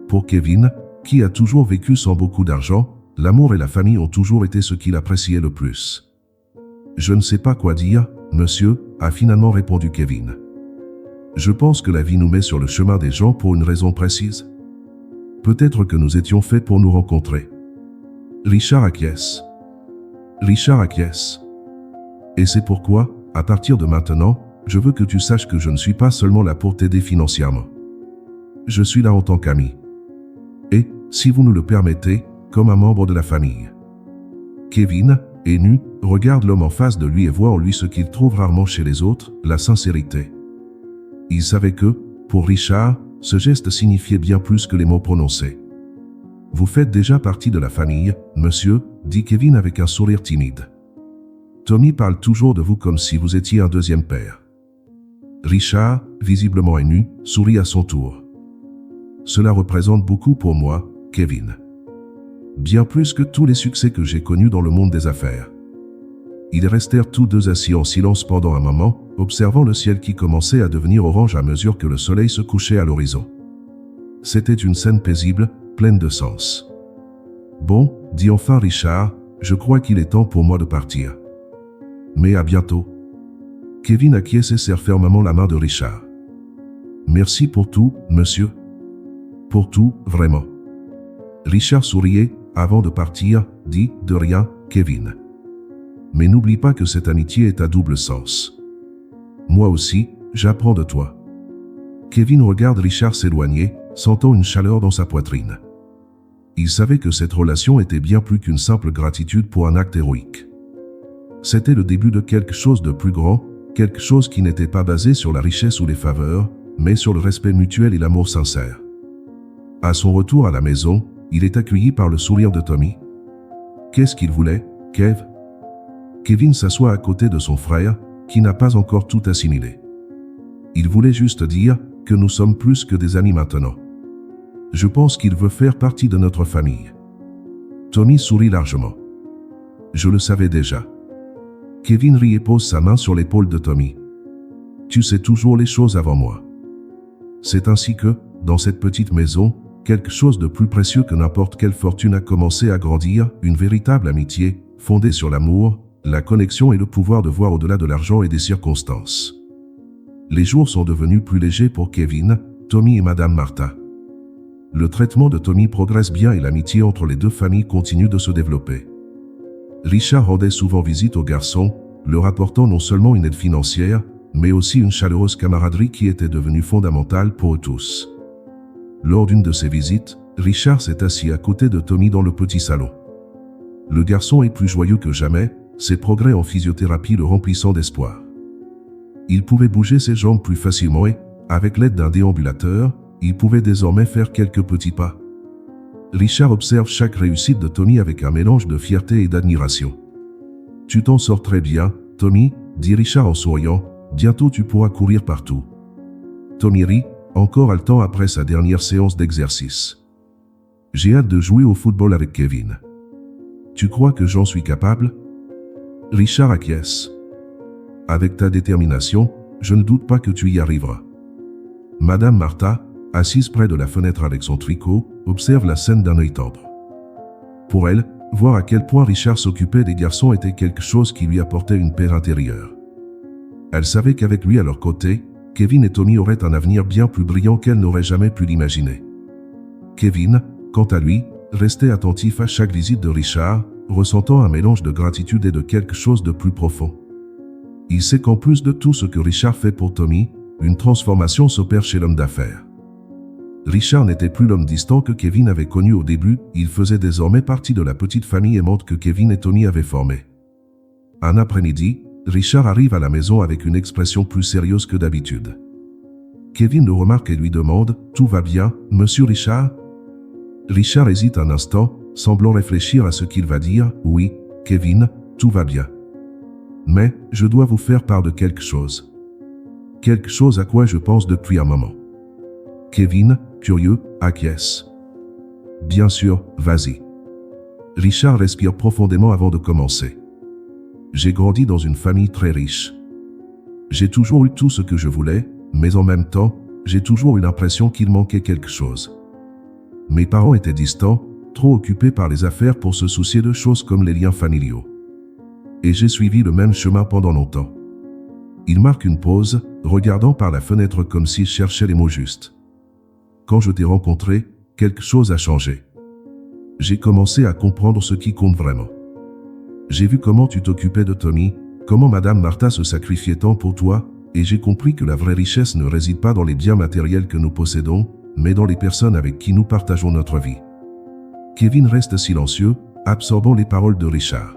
Pour Kevin, qui a toujours vécu sans beaucoup d'argent, l'amour et la famille ont toujours été ce qu'il appréciait le plus. « Je ne sais pas quoi dire, monsieur », a finalement répondu Kevin. « Je pense que la vie nous met sur le chemin des gens pour une raison précise. Peut-être que nous étions faits pour nous rencontrer. » Richard acquiesce. Richard acquiesce. Et c'est pourquoi, à partir de maintenant, je veux que tu saches que je ne suis pas seulement là pour t'aider financièrement. Je suis là en tant qu'ami. Et, si vous nous le permettez, comme un membre de la famille. Kevin, ému, regarde l'homme en face de lui et voit en lui ce qu'il trouve rarement chez les autres, la sincérité. Il savait que, pour Richard, ce geste signifiait bien plus que les mots prononcés. « Vous faites déjà partie de la famille, monsieur », dit Kevin avec un sourire timide. Tommy parle toujours de vous comme si vous étiez un deuxième père. Richard, visiblement ému, sourit à son tour. Cela représente beaucoup pour moi, Kevin. Bien plus que tous les succès que j'ai connus dans le monde des affaires. Ils restèrent tous deux assis en silence pendant un moment, observant le ciel qui commençait à devenir orange à mesure que le soleil se couchait à l'horizon. C'était une scène paisible, pleine de sens. « Bon, dit enfin Richard, je crois qu'il est temps pour moi de partir. Mais à bientôt. » Kevin acquiesce et serre fermement la main de Richard. « Merci pour tout, monsieur. Pour tout, vraiment. » Richard souriait, avant de partir, dit « De rien, Kevin. » Mais n'oublie pas que cette amitié est à double sens. Moi aussi, j'apprends de toi. Kevin regarde Richard s'éloigner, sentant une chaleur dans sa poitrine. Il savait que cette relation était bien plus qu'une simple gratitude pour un acte héroïque. C'était le début de quelque chose de plus grand, quelque chose qui n'était pas basé sur la richesse ou les faveurs, mais sur le respect mutuel et l'amour sincère. À son retour à la maison, il est accueilli par le sourire de Tommy. Qu'est-ce qu'il voulait, Kev? Kevin s'assoit à côté de son frère, qui n'a pas encore tout assimilé. Il voulait juste dire que nous sommes plus que des amis maintenant. Je pense qu'il veut faire partie de notre famille. Tommy sourit largement. Je le savais déjà. Kevin rit et pose sa main sur l'épaule de Tommy. Tu sais toujours les choses avant moi. C'est ainsi que, dans cette petite maison, quelque chose de plus précieux que n'importe quelle fortune a commencé à grandir, une véritable amitié, fondée sur l'amour, la connexion et le pouvoir de voir au-delà de l'argent et des circonstances. Les jours sont devenus plus légers pour Kevin, Tommy et Madame Martha. Le traitement de Tommy progresse bien et l'amitié entre les deux familles continue de se développer. Richard rendait souvent visite aux garçons, leur apportant non seulement une aide financière, mais aussi une chaleureuse camaraderie qui était devenue fondamentale pour eux tous. Lors d'une de ces visites, Richard s'est assis à côté de Tommy dans le petit salon. Le garçon est plus joyeux que jamais, ses progrès en physiothérapie le remplissant d'espoir. Il pouvait bouger ses jambes plus facilement et, avec l'aide d'un déambulateur, il pouvait désormais faire quelques petits pas. Richard observe chaque réussite de Tommy avec un mélange de fierté et d'admiration. « Tu t'en sors très bien, Tommy, » dit Richard en souriant, « bientôt tu pourras courir partout. » Tommy rit, encore haletant après sa dernière séance d'exercice. « J'ai hâte de jouer au football avec Kevin. » « Tu crois que j'en suis capable ?» Richard acquiesce. « Avec ta détermination, je ne doute pas que tu y arriveras. » Madame Martha, assise près de la fenêtre avec son tricot, observe la scène d'un œil tendre. Pour elle, voir à quel point Richard s'occupait des garçons était quelque chose qui lui apportait une paix intérieure. Elle savait qu'avec lui à leur côté, Kevin et Tommy auraient un avenir bien plus brillant qu'elle n'aurait jamais pu l'imaginer. Kevin, quant à lui, restait attentif à chaque visite de Richard, ressentant un mélange de gratitude et de quelque chose de plus profond. Il sait qu'en plus de tout ce que Richard fait pour Tommy, une transformation s'opère chez l'homme d'affaires. Richard n'était plus l'homme distant que Kevin avait connu au début, il faisait désormais partie de la petite famille aimante que Kevin et Tommy avaient formée. Un après-midi, Richard arrive à la maison avec une expression plus sérieuse que d'habitude. Kevin le remarque et lui demande « Tout va bien, monsieur Richard ?» Richard hésite un instant, semblant réfléchir à ce qu'il va dire. « Oui, Kevin, tout va bien. » mais je dois vous faire part de quelque chose. Quelque chose à quoi je pense depuis un moment. Kevin, curieux, acquiesce. Bien sûr, vas-y. Richard respire profondément avant de commencer. J'ai grandi dans une famille très riche. J'ai toujours eu tout ce que je voulais, mais en même temps, j'ai toujours eu l'impression qu'il manquait quelque chose. Mes parents étaient distants, trop occupés par les affaires pour se soucier de choses comme les liens familiaux. Et j'ai suivi le même chemin pendant longtemps. Il marque une pause, regardant par la fenêtre comme s'il cherchait les mots justes. Quand je t'ai rencontré, quelque chose a changé. J'ai commencé à comprendre ce qui compte vraiment. J'ai vu comment tu t'occupais de Tommy, comment Madame Martha se sacrifiait tant pour toi, et j'ai compris que la vraie richesse ne réside pas dans les biens matériels que nous possédons, mais dans les personnes avec qui nous partageons notre vie. Kevin reste silencieux, absorbant les paroles de Richard.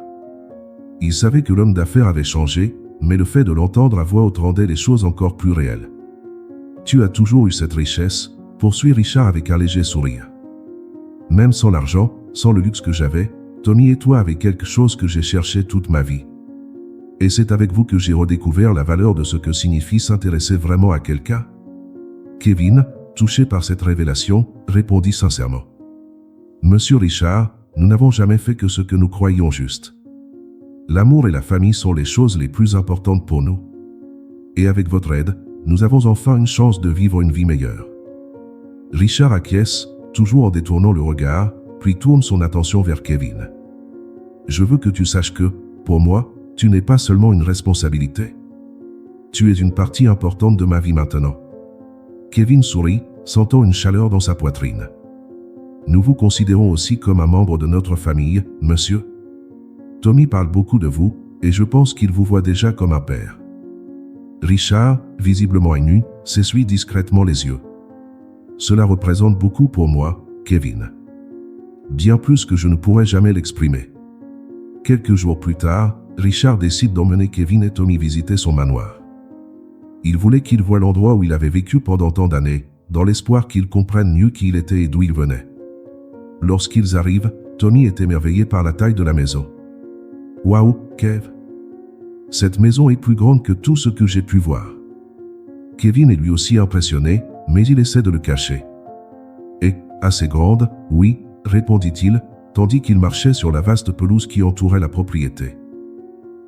Il savait que l'homme d'affaires avait changé, mais le fait de l'entendre à voix haute rendait les choses encore plus réelles. Tu as toujours eu cette richesse, poursuit Richard avec un léger sourire. Même sans l'argent, sans le luxe que j'avais, Tommy et toi avez quelque chose que j'ai cherché toute ma vie. Et c'est avec vous que j'ai redécouvert la valeur de ce que signifie s'intéresser vraiment à quelqu'un. Kevin, touché par cette révélation, répondit sincèrement. Monsieur Richard, nous n'avons jamais fait que ce que nous croyions juste. L'amour et la famille sont les choses les plus importantes pour nous. Et avec votre aide, nous avons enfin une chance de vivre une vie meilleure. Richard acquiesce, toujours en détournant le regard, puis tourne son attention vers Kevin. Je veux que tu saches que, pour moi, tu n'es pas seulement une responsabilité. Tu es une partie importante de ma vie maintenant. Kevin sourit, sentant une chaleur dans sa poitrine. Nous vous considérons aussi comme un membre de notre famille, monsieur. Tommy parle beaucoup de vous, et je pense qu'il vous voit déjà comme un père. Richard, visiblement ému, s'essuie discrètement les yeux. Cela représente beaucoup pour moi, Kevin. Bien plus que je ne pourrais jamais l'exprimer. Quelques jours plus tard, Richard décide d'emmener Kevin et Tommy visiter son manoir. Il voulait qu'ils voient l'endroit où il avait vécu pendant tant d'années, dans l'espoir qu'ils comprennent mieux qui il était et d'où il venait. Lorsqu'ils arrivent, Tommy est émerveillé par la taille de la maison. « Waouh, Kev! Cette maison est plus grande que tout ce que j'ai pu voir. » Kevin est lui aussi impressionné, mais il essaie de le cacher. « Et, assez grande, oui, » répondit-il, tandis qu'il marchait sur la vaste pelouse qui entourait la propriété.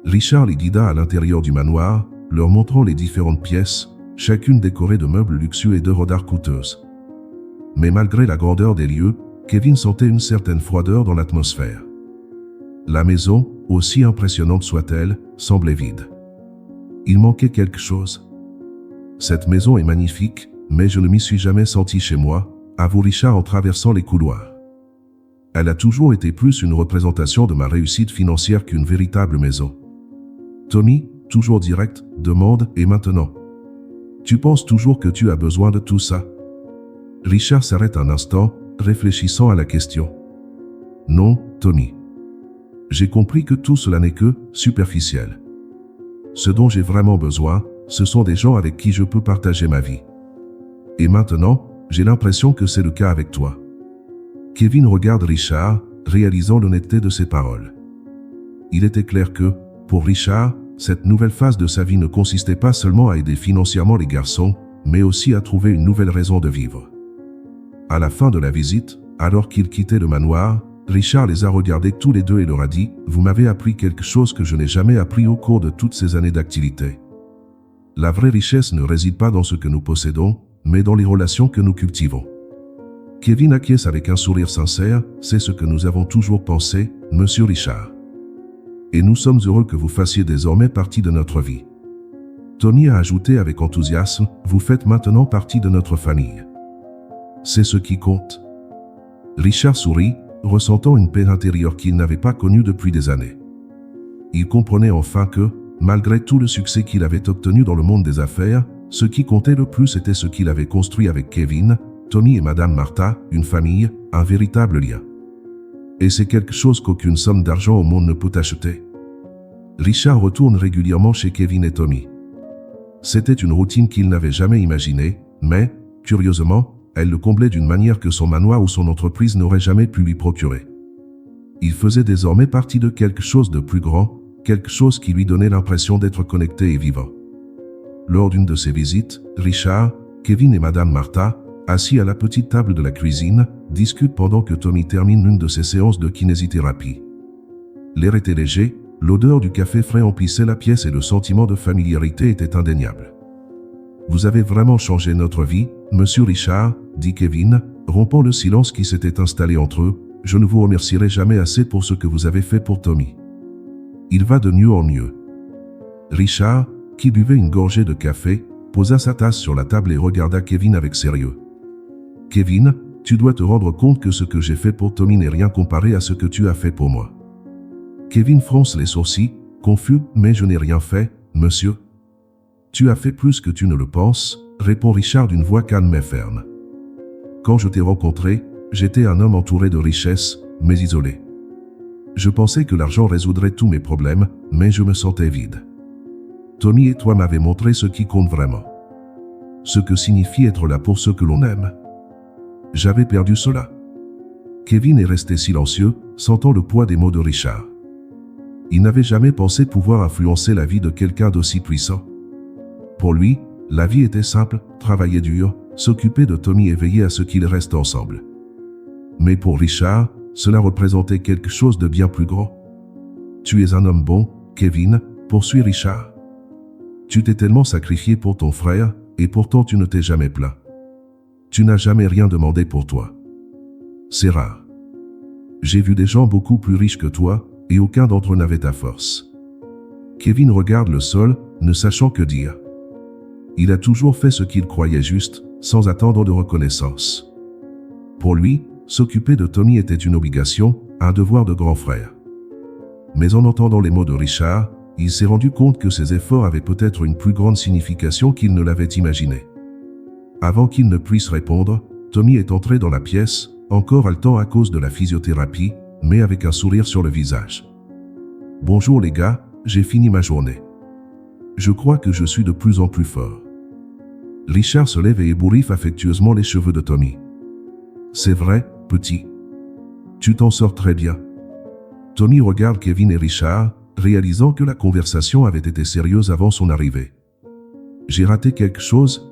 Richard les guida à l'intérieur du manoir, leur montrant les différentes pièces, chacune décorée de meubles luxueux et d'œuvres d'art coûteuses. Mais malgré la grandeur des lieux, Kevin sentait une certaine froideur dans l'atmosphère. La maison, aussi impressionnante soit-elle, semblait vide. Il manquait quelque chose. Cette maison est magnifique, mais je ne m'y suis jamais senti chez moi, avoue Richard en traversant les couloirs. Elle a toujours été plus une représentation de ma réussite financière qu'une véritable maison. Tommy, toujours direct, demande « Et maintenant ? Tu penses toujours que tu as besoin de tout ça ?» Richard s'arrête un instant, réfléchissant à la question. « Non, Tommy. J'ai compris que tout cela n'est que superficiel. Ce dont j'ai vraiment besoin, ce sont des gens avec qui je peux partager ma vie. Et maintenant, j'ai l'impression que c'est le cas avec toi. » Kevin regarde Richard, réalisant l'honnêteté de ses paroles. Il était clair que, pour Richard, cette nouvelle phase de sa vie ne consistait pas seulement à aider financièrement les garçons, mais aussi à trouver une nouvelle raison de vivre. À la fin de la visite, alors qu'ils quittaient le manoir, Richard les a regardés tous les deux et leur a dit « Vous m'avez appris quelque chose que je n'ai jamais appris au cours de toutes ces années d'activité. La vraie richesse ne réside pas dans ce que nous possédons, mais dans les relations que nous cultivons. » Kevin acquiesce avec un sourire sincère, « C'est ce que nous avons toujours pensé, monsieur Richard. Et nous sommes heureux que vous fassiez désormais partie de notre vie. » Tommy a ajouté avec enthousiasme, « Vous faites maintenant partie de notre famille. C'est ce qui compte. » Richard sourit, ressentant une paix intérieure qu'il n'avait pas connue depuis des années. Il comprenait enfin que, malgré tout le succès qu'il avait obtenu dans le monde des affaires, ce qui comptait le plus était ce qu'il avait construit avec Kevin, Tommy et Madame Martha, une famille, un véritable lien. Et c'est quelque chose qu'aucune somme d'argent au monde ne peut acheter. Richard retourne régulièrement chez Kevin et Tommy. C'était une routine qu'il n'avait jamais imaginée, mais, curieusement, elle le comblait d'une manière que son manoir ou son entreprise n'aurait jamais pu lui procurer. Il faisait désormais partie de quelque chose de plus grand, quelque chose qui lui donnait l'impression d'être connecté et vivant. Lors d'une de ses visites, Richard, Kevin et Madame Martha, assis à la petite table de la cuisine, discutent pendant que Tommy termine l'une de ses séances de kinésithérapie. L'air était léger, l'odeur du café frais emplissait la pièce et le sentiment de familiarité était indéniable. « Vous avez vraiment changé notre vie, Monsieur Richard, » dit Kevin, rompant le silence qui s'était installé entre eux. « Je ne vous remercierai jamais assez pour ce que vous avez fait pour Tommy. » Il va de mieux en mieux. Richard, qui buvait une gorgée de café, posa sa tasse sur la table et regarda Kevin avec sérieux. « Kevin, tu dois te rendre compte que ce que j'ai fait pour Tommy n'est rien comparé à ce que tu as fait pour moi. » Kevin fronce les sourcils, confus. « Mais je n'ai rien fait, monsieur. »« Tu as fait plus que tu ne le penses, » répond Richard d'une voix calme mais ferme. « Quand je t'ai rencontré, j'étais un homme entouré de richesses, mais isolé. Je pensais que l'argent résoudrait tous mes problèmes, mais je me sentais vide. Tommy et toi m'avez montré ce qui compte vraiment. Ce que signifie être là pour ceux que l'on aime. J'avais perdu cela. » Kevin est resté silencieux, sentant le poids des mots de Richard. Il n'avait jamais pensé pouvoir influencer la vie de quelqu'un d'aussi puissant. Pour lui, la vie était simple, travailler dur, s'occuper de Tommy et veiller à ce qu'ils restent ensemble. Mais pour Richard, cela représentait quelque chose de bien plus grand. « Tu es un homme bon, Kevin, » poursuit Richard. « Tu t'es tellement sacrifié pour ton frère, et pourtant tu ne t'es jamais plaint. Tu n'as jamais rien demandé pour toi. C'est rare. J'ai vu des gens beaucoup plus riches que toi, et aucun d'entre eux n'avait ta force. » Kevin regarde le sol, ne sachant que dire. Il a toujours fait ce qu'il croyait juste, sans attendre de reconnaissance. Pour lui, s'occuper de Tommy était une obligation, un devoir de grand frère. Mais en entendant les mots de Richard, il s'est rendu compte que ses efforts avaient peut-être une plus grande signification qu'il ne l'avait imaginé. Avant qu'il ne puisse répondre, Tommy est entré dans la pièce, encore haletant à cause de la physiothérapie, mais avec un sourire sur le visage. « Bonjour les gars, j'ai fini ma journée. Je crois que je suis de plus en plus fort. » Richard se lève et ébouriffe affectueusement les cheveux de Tommy. « C'est vrai, petit. Tu t'en sors très bien. » Tommy regarde Kevin et Richard, réalisant que la conversation avait été sérieuse avant son arrivée. « J'ai raté quelque chose ?»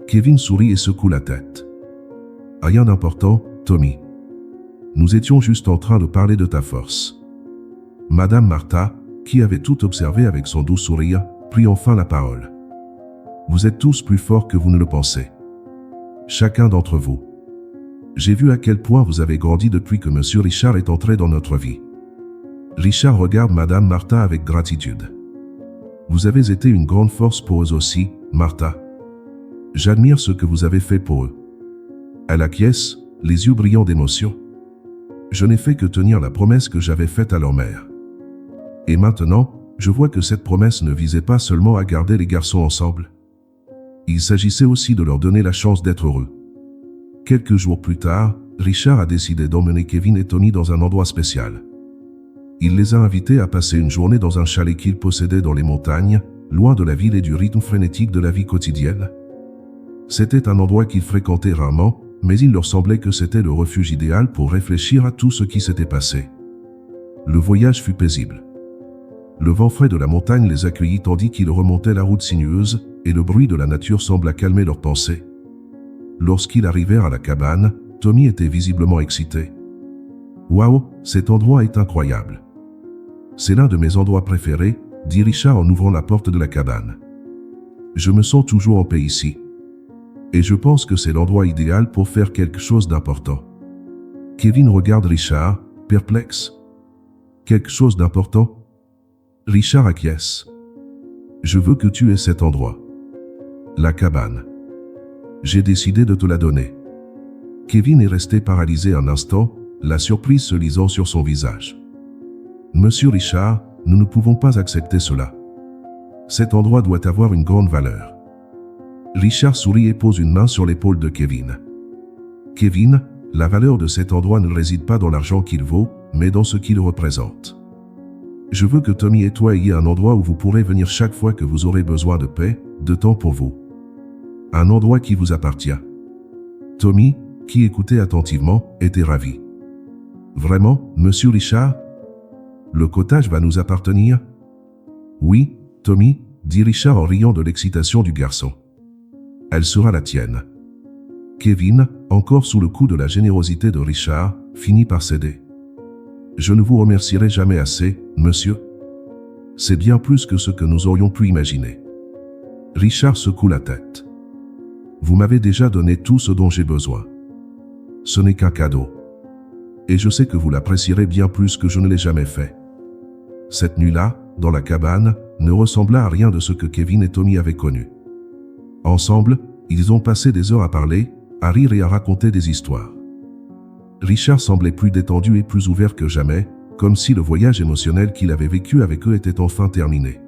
Kevin sourit et secoue la tête. « Rien d'important, Tommy. Nous étions juste en train de parler de ta force. » Madame Martha, qui avait tout observé avec son doux sourire, prit enfin la parole. « Vous êtes tous plus forts que vous ne le pensez. Chacun d'entre vous. J'ai vu à quel point vous avez grandi depuis que Monsieur Richard est entré dans notre vie. » Richard regarde Madame Martha avec gratitude. « Vous avez été une grande force pour eux aussi, Martha. J'admire ce que vous avez fait pour eux. » Elle acquiesce, les yeux brillants d'émotion. « Je n'ai fait que tenir la promesse que j'avais faite à leur mère. Et maintenant, je vois que cette promesse ne visait pas seulement à garder les garçons ensemble. Il s'agissait aussi de leur donner la chance d'être heureux. » Quelques jours plus tard, Richard a décidé d'emmener Kevin et Tommy dans un endroit spécial. Il les a invités à passer une journée dans un chalet qu'il possédait dans les montagnes, loin de la ville et du rythme frénétique de la vie quotidienne. C'était un endroit qu'ils fréquentaient rarement, mais il leur semblait que c'était le refuge idéal pour réfléchir à tout ce qui s'était passé. Le voyage fut paisible. Le vent frais de la montagne les accueillit tandis qu'ils remontaient la route sinueuse, et le bruit de la nature sembla calmer leurs pensées. Lorsqu'ils arrivèrent à la cabane, Tommy était visiblement excité. « Waouh, cet endroit est incroyable. C'est l'un de mes endroits préférés, » dit Richard en ouvrant la porte de la cabane. « Je me sens toujours en paix ici. Et je pense que c'est l'endroit idéal pour faire quelque chose d'important. » Kevin regarde Richard, perplexe. « Quelque chose d'important ?» Richard acquiesce. « Je veux que tu aies cet endroit. La cabane. J'ai décidé de te la donner. » Kevin est resté paralysé un instant, la surprise se lisant sur son visage. « Monsieur Richard, nous ne pouvons pas accepter cela. Cet endroit doit avoir une grande valeur. » Richard sourit et pose une main sur l'épaule de Kevin. « Kevin, la valeur de cet endroit ne réside pas dans l'argent qu'il vaut, mais dans ce qu'il représente. Je veux que Tommy et toi ayez un endroit où vous pourrez venir chaque fois que vous aurez besoin de paix, de temps pour vous. Un endroit qui vous appartient. » Tommy, qui écoutait attentivement, était ravi. « Vraiment, Monsieur Richard ? le cottage va nous appartenir? Oui, Tommy, dit Richard en riant de l'excitation du garçon. Elle sera la tienne. Kevin, encore sous le coup de la générosité de Richard, finit par céder. Je ne vous remercierai jamais assez, monsieur. C'est bien plus que ce que nous aurions pu imaginer. Richard secoue la tête. Vous m'avez déjà donné tout ce dont j'ai besoin. Ce n'est qu'un cadeau. Et je sais que vous l'apprécierez bien plus que je ne l'ai jamais fait. Cette nuit-là, dans la cabane, ne ressembla à rien de ce que Kevin et Tommy avaient connu. Ensemble, ils ont passé des heures à parler, à rire et à raconter des histoires. Richard semblait plus détendu et plus ouvert que jamais, comme si le voyage émotionnel qu'il avait vécu avec eux était enfin terminé.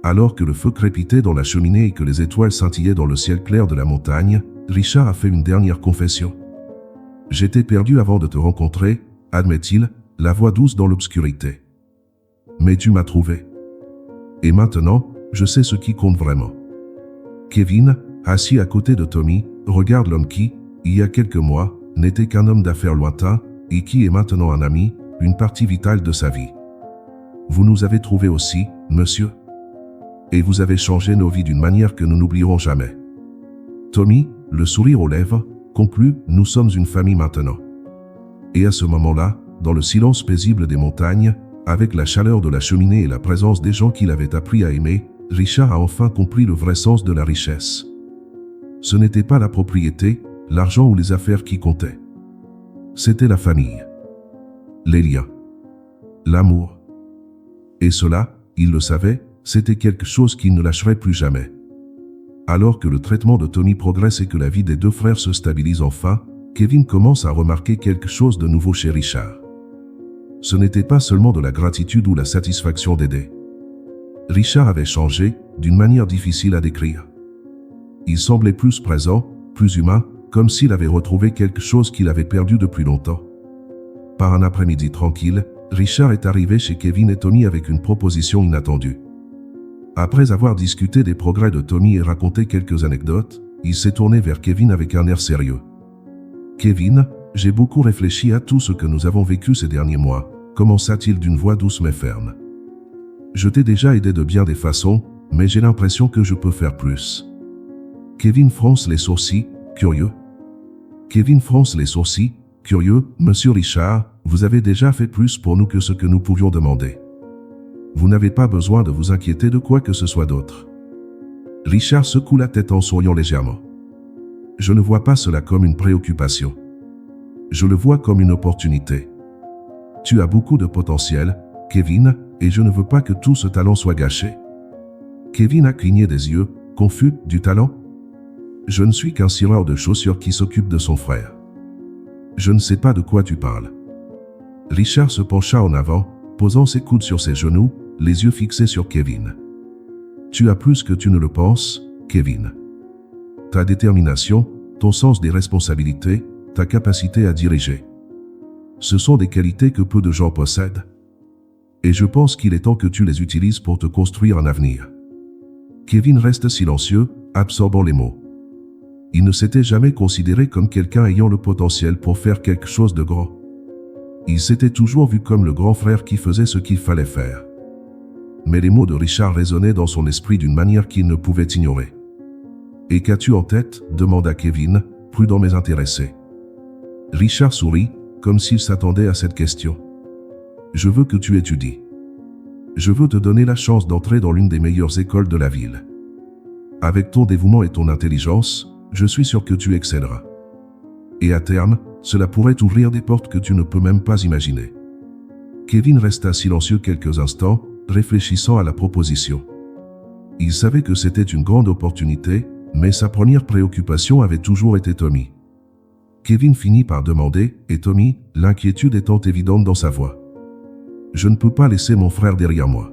Alors que le feu crépitait dans la cheminée et que les étoiles scintillaient dans le ciel clair de la montagne, Richard a fait une dernière confession. « J'étais perdu avant de te rencontrer, admet-il, la voix douce dans l'obscurité. Mais tu m'as trouvé. Et maintenant, je sais ce qui compte vraiment. » Kevin, assis à côté de Tommy, regarde l'homme qui, il y a quelques mois, n'était qu'un homme d'affaires lointain et qui est maintenant un ami, une partie vitale de sa vie. Vous nous avez trouvés aussi, monsieur. Et vous avez changé nos vies d'une manière que nous n'oublierons jamais. Tommy, le sourire aux lèvres, conclut « Nous sommes une famille maintenant. » Et à ce moment-là, dans le silence paisible des montagnes, avec la chaleur de la cheminée et la présence des gens qu'il avait appris à aimer, Richard a enfin compris le vrai sens de la richesse. Ce n'était pas la propriété, l'argent ou les affaires qui comptaient. C'était la famille. Les liens. L'amour. Et cela, il le savait, c'était quelque chose qu'il ne lâcherait plus jamais. Alors que le traitement de Tommy progresse et que la vie des deux frères se stabilise enfin, Kevin commence à remarquer quelque chose de nouveau chez Richard. Ce n'était pas seulement de la gratitude ou la satisfaction d'aider. Richard avait changé, d'une manière difficile à décrire. Il semblait plus présent, plus humain, comme s'il avait retrouvé quelque chose qu'il avait perdu depuis longtemps. Par un après-midi tranquille, Richard est arrivé chez Kevin et Tommy avec une proposition inattendue. Après avoir discuté des progrès de Tommy et raconté quelques anecdotes, il s'est tourné vers Kevin avec un air sérieux. « Kevin, j'ai beaucoup réfléchi à tout ce que nous avons vécu ces derniers mois, commença-t-il d'une voix douce mais ferme. Je t'ai déjà aidé de bien des façons, mais j'ai l'impression que je peux faire plus. » Kevin fronce les sourcils, curieux. Kevin fronce les sourcils, curieux. « Monsieur Richard, vous avez déjà fait plus pour nous que ce que nous pouvions demander. Vous n'avez pas besoin de vous inquiéter de quoi que ce soit d'autre. » Richard secoue la tête en souriant légèrement. « Je ne vois pas cela comme une préoccupation. Je le vois comme une opportunité. Tu as beaucoup de potentiel, Kevin, et je ne veux pas que tout ce talent soit gâché. » Kevin a cligné des yeux, confus. « Du talent ? Je ne suis qu'un cireur de chaussures qui s'occupe de son frère. Je ne sais pas de quoi tu parles. » Richard se pencha en avant, posant ses coudes sur ses genoux, les yeux fixés sur Kevin. « Tu as plus que tu ne le penses, Kevin. Ta détermination, ton sens des responsabilités, ta capacité à diriger. Ce sont des qualités que peu de gens possèdent. Et je pense qu'il est temps que tu les utilises pour te construire un avenir. » Kevin reste silencieux, absorbant les mots. Il ne s'était jamais considéré comme quelqu'un ayant le potentiel pour faire quelque chose de grand. Il s'était toujours vu comme le grand frère qui faisait ce qu'il fallait faire. Mais les mots de Richard résonnaient dans son esprit d'une manière qu'il ne pouvait ignorer. « Et qu'as-tu en tête ?» demanda Kevin, prudent mais intéressé. Richard sourit, comme s'il s'attendait à cette question. « Je veux que tu étudies. Je veux te donner la chance d'entrer dans l'une des meilleures écoles de la ville. Avec ton dévouement et ton intelligence, je suis sûr que tu excelleras. Et à terme, cela pourrait t'ouvrir des portes que tu ne peux même pas imaginer. » Kevin resta silencieux quelques instants, réfléchissant à la proposition. Il savait que c'était une grande opportunité, mais sa première préoccupation avait toujours été Tommy. Kevin finit par demander « Et Tommy ?» l'inquiétude étant évidente dans sa voix. « Je ne peux pas laisser mon frère derrière moi. »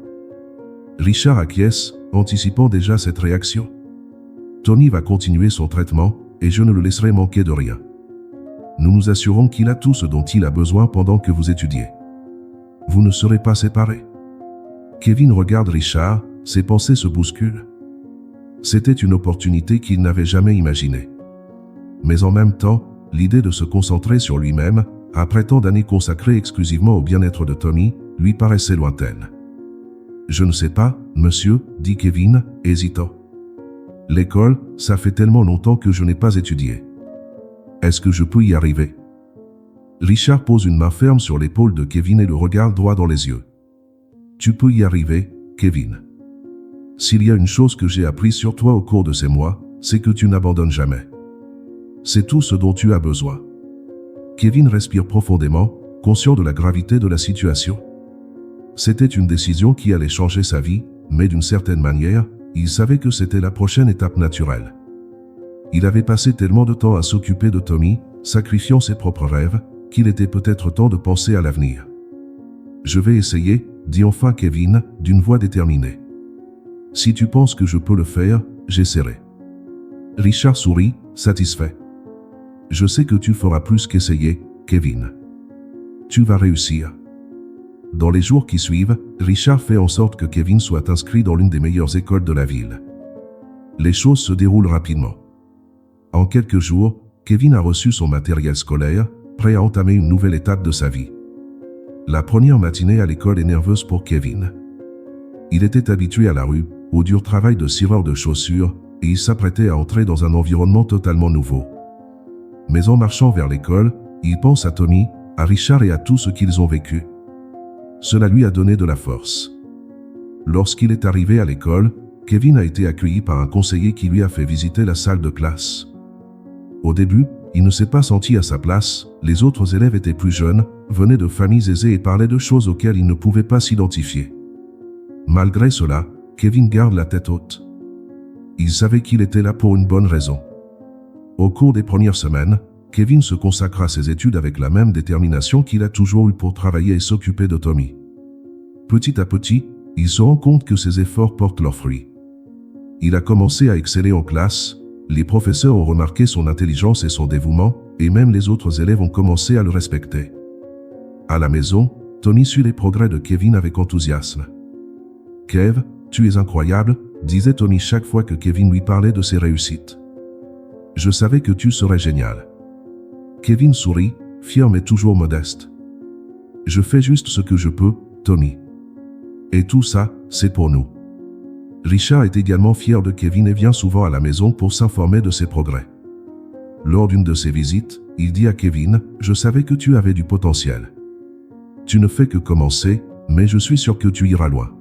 Richard acquiesce, anticipant déjà cette réaction. « Tommy va continuer son traitement, et je ne le laisserai manquer de rien. Nous nous assurons qu'il a tout ce dont il a besoin pendant que vous étudiez. Vous ne serez pas séparés. » Kevin regarde Richard, ses pensées se bousculent. C'était une opportunité qu'il n'avait jamais imaginée. Mais en même temps, l'idée de se concentrer sur lui-même, après tant d'années consacrées exclusivement au bien-être de Tommy, lui paraissait lointaine. « Je ne sais pas, monsieur, dit Kevin, hésitant. L'école, ça fait tellement longtemps que je n'ai pas étudié. Est-ce que je peux y arriver ?» Richard pose une main ferme sur l'épaule de Kevin et le regarde droit dans les yeux. « Tu peux y arriver, Kevin. S'il y a une chose que j'ai appris sur toi au cours de ces mois, c'est que tu n'abandonnes jamais. C'est tout ce dont tu as besoin. » Kevin respire profondément, conscient de la gravité de la situation. C'était une décision qui allait changer sa vie, mais d'une certaine manière, il savait que c'était la prochaine étape naturelle. Il avait passé tellement de temps à s'occuper de Tommy, sacrifiant ses propres rêves, qu'il était peut-être temps de penser à l'avenir. « Je vais essayer, » dit enfin Kevin, d'une voix déterminée. « Si tu penses que je peux le faire, j'essaierai. » Richard sourit, satisfait. « Je sais que tu feras plus qu'essayer, Kevin. Tu vas réussir. » Dans les jours qui suivent, Richard fait en sorte que Kevin soit inscrit dans l'une des meilleures écoles de la ville. Les choses se déroulent rapidement. En quelques jours, Kevin a reçu son matériel scolaire, prêt à entamer une nouvelle étape de sa vie. La première matinée à l'école est nerveuse pour Kevin. Il était habitué à la rue, au dur travail de cireur de chaussures, et il s'apprêtait à entrer dans un environnement totalement nouveau. Mais en marchant vers l'école, il pense à Tommy, à Richard et à tout ce qu'ils ont vécu. Cela lui a donné de la force. Lorsqu'il est arrivé à l'école, Kevin a été accueilli par un conseiller qui lui a fait visiter la salle de classe. Au début, il ne s'est pas senti à sa place, les autres élèves étaient plus jeunes, venaient de familles aisées et parlaient de choses auxquelles il ne pouvait pas s'identifier. Malgré cela, Kevin garde la tête haute. Il savait qu'il était là pour une bonne raison. Au cours des premières semaines, Kevin se consacre à ses études avec la même détermination qu'il a toujours eue pour travailler et s'occuper de Tommy. Petit à petit, il se rend compte que ses efforts portent leurs fruits. Il a commencé à exceller en classe, les professeurs ont remarqué son intelligence et son dévouement, et même les autres élèves ont commencé à le respecter. À la maison, Tommy suit les progrès de Kevin avec enthousiasme. « Kev, tu es incroyable », disait Tommy chaque fois que Kevin lui parlait de ses réussites. « Je savais que tu serais génial. » Kevin sourit, fier mais toujours modeste. « Je fais juste ce que je peux, Tommy. Et tout ça, c'est pour nous. » Richard est également fier de Kevin et vient souvent à la maison pour s'informer de ses progrès. Lors d'une de ses visites, il dit à Kevin, « Je savais que tu avais du potentiel. Tu ne fais que commencer, mais je suis sûr que tu iras loin. »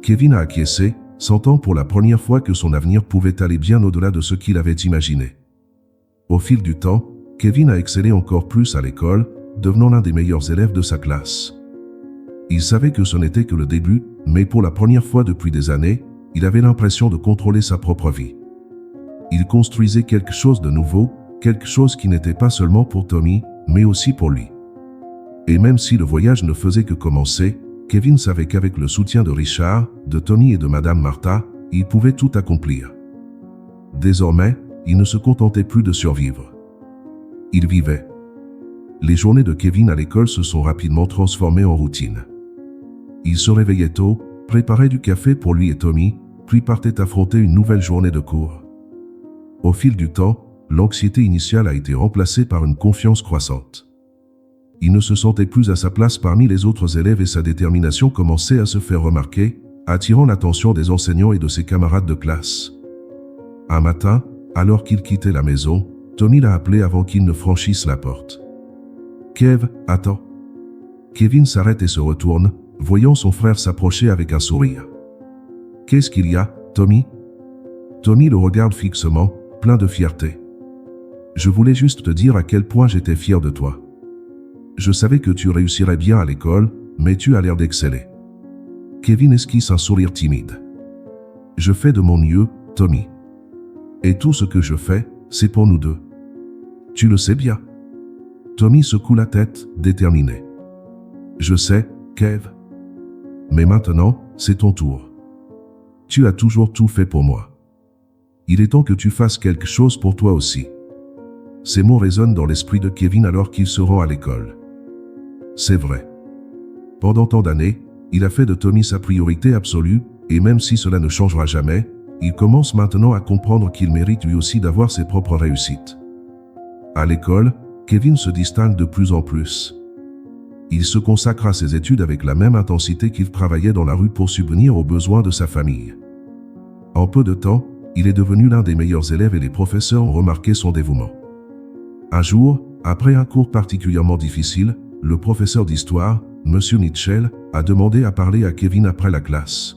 Kevin a acquiescé, sentant pour la première fois que son avenir pouvait aller bien au-delà de ce qu'il avait imaginé. Au fil du temps, Kevin a excellé encore plus à l'école, devenant l'un des meilleurs élèves de sa classe. Il savait que ce n'était que le début, mais pour la première fois depuis des années, il avait l'impression de contrôler sa propre vie. Il construisait quelque chose de nouveau, quelque chose qui n'était pas seulement pour Tommy, mais aussi pour lui. Et même si le voyage ne faisait que commencer, Kevin savait qu'avec le soutien de Richard, de Tommy et de Madame Martha, il pouvait tout accomplir. Désormais, il ne se contentait plus de survivre. Il vivait. Les journées de Kevin à l'école se sont rapidement transformées en routine. Il se réveillait tôt, préparait du café pour lui et Tommy, puis partait affronter une nouvelle journée de cours. Au fil du temps, l'anxiété initiale a été remplacée par une confiance croissante. Il ne se sentait plus à sa place parmi les autres élèves et sa détermination commençait à se faire remarquer, attirant l'attention des enseignants et de ses camarades de classe. Un matin, alors qu'il quittait la maison, Tommy l'a appelé avant qu'il ne franchisse la porte. « Kev, attends. » Kevin s'arrête et se retourne, voyant son frère s'approcher avec un sourire. « Qu'est-ce qu'il y a, Tommy ?» Tommy le regarde fixement, plein de fierté. « Je voulais juste te dire à quel point j'étais fier de toi. Je savais que tu réussirais bien à l'école, mais tu as l'air d'exceller. » Kevin esquisse un sourire timide. « Je fais de mon mieux, Tommy. Et tout ce que je fais, c'est pour nous deux. Tu le sais bien. » Tommy secoue la tête, déterminé. « Je sais, Kev. Mais maintenant, c'est ton tour. Tu as toujours tout fait pour moi. Il est temps que tu fasses quelque chose pour toi aussi. » Ces mots résonnent dans l'esprit de Kevin alors qu'il se rend à l'école. C'est vrai. Pendant tant d'années, il a fait de Tommy sa priorité absolue, et même si cela ne changera jamais, il commence maintenant à comprendre qu'il mérite lui aussi d'avoir ses propres réussites. À l'école, Kevin se distingue de plus en plus. Il se consacre à ses études avec la même intensité qu'il travaillait dans la rue pour subvenir aux besoins de sa famille. En peu de temps, il est devenu l'un des meilleurs élèves et les professeurs ont remarqué son dévouement. Un jour, après un cours particulièrement difficile, le professeur d'histoire, M. Mitchell, a demandé à parler à Kevin après la classe.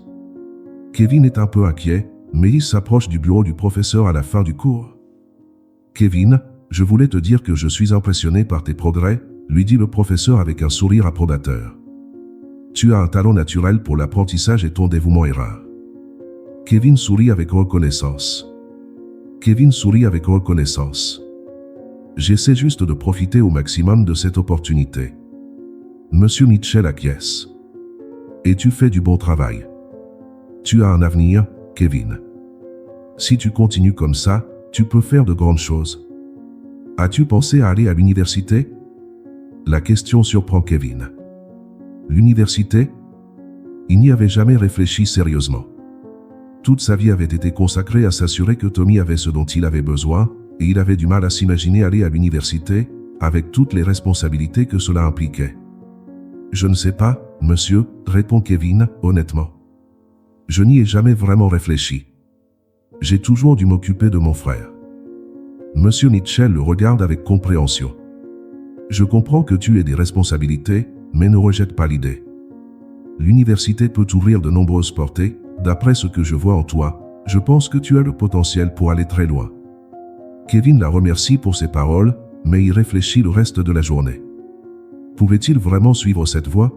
Kevin est un peu inquiet, mais il s'approche du bureau du professeur à la fin du cours. « Kevin, je voulais te dire que je suis impressionné par tes progrès, » lui dit le professeur avec un sourire approbateur. « Tu as un talent naturel pour l'apprentissage et ton dévouement est rare. » Kevin sourit avec reconnaissance. J'essaie juste de profiter au maximum de cette opportunité. Monsieur Mitchell acquiesce. Et tu fais du bon travail. Tu as un avenir, Kevin. Si tu continues comme ça, tu peux faire de grandes choses. As-tu pensé à aller à l'université? La question surprend Kevin. L'université? Il n'y avait jamais réfléchi sérieusement. Toute sa vie avait été consacrée à s'assurer que Tommy avait ce dont il avait besoin, et il avait du mal à s'imaginer aller à l'université, avec toutes les responsabilités que cela impliquait. Je ne sais pas, monsieur, répond Kevin, honnêtement. Je n'y ai jamais vraiment réfléchi. J'ai toujours dû m'occuper de mon frère. Monsieur Mitchell le regarde avec compréhension. Je comprends que tu aies des responsabilités, mais ne rejette pas l'idée. L'université peut ouvrir de nombreuses portées. D'après ce que je vois en toi, je pense que tu as le potentiel pour aller très loin. Kevin la remercie pour ses paroles, mais il réfléchit le reste de la journée. Pouvait-il vraiment suivre cette voie?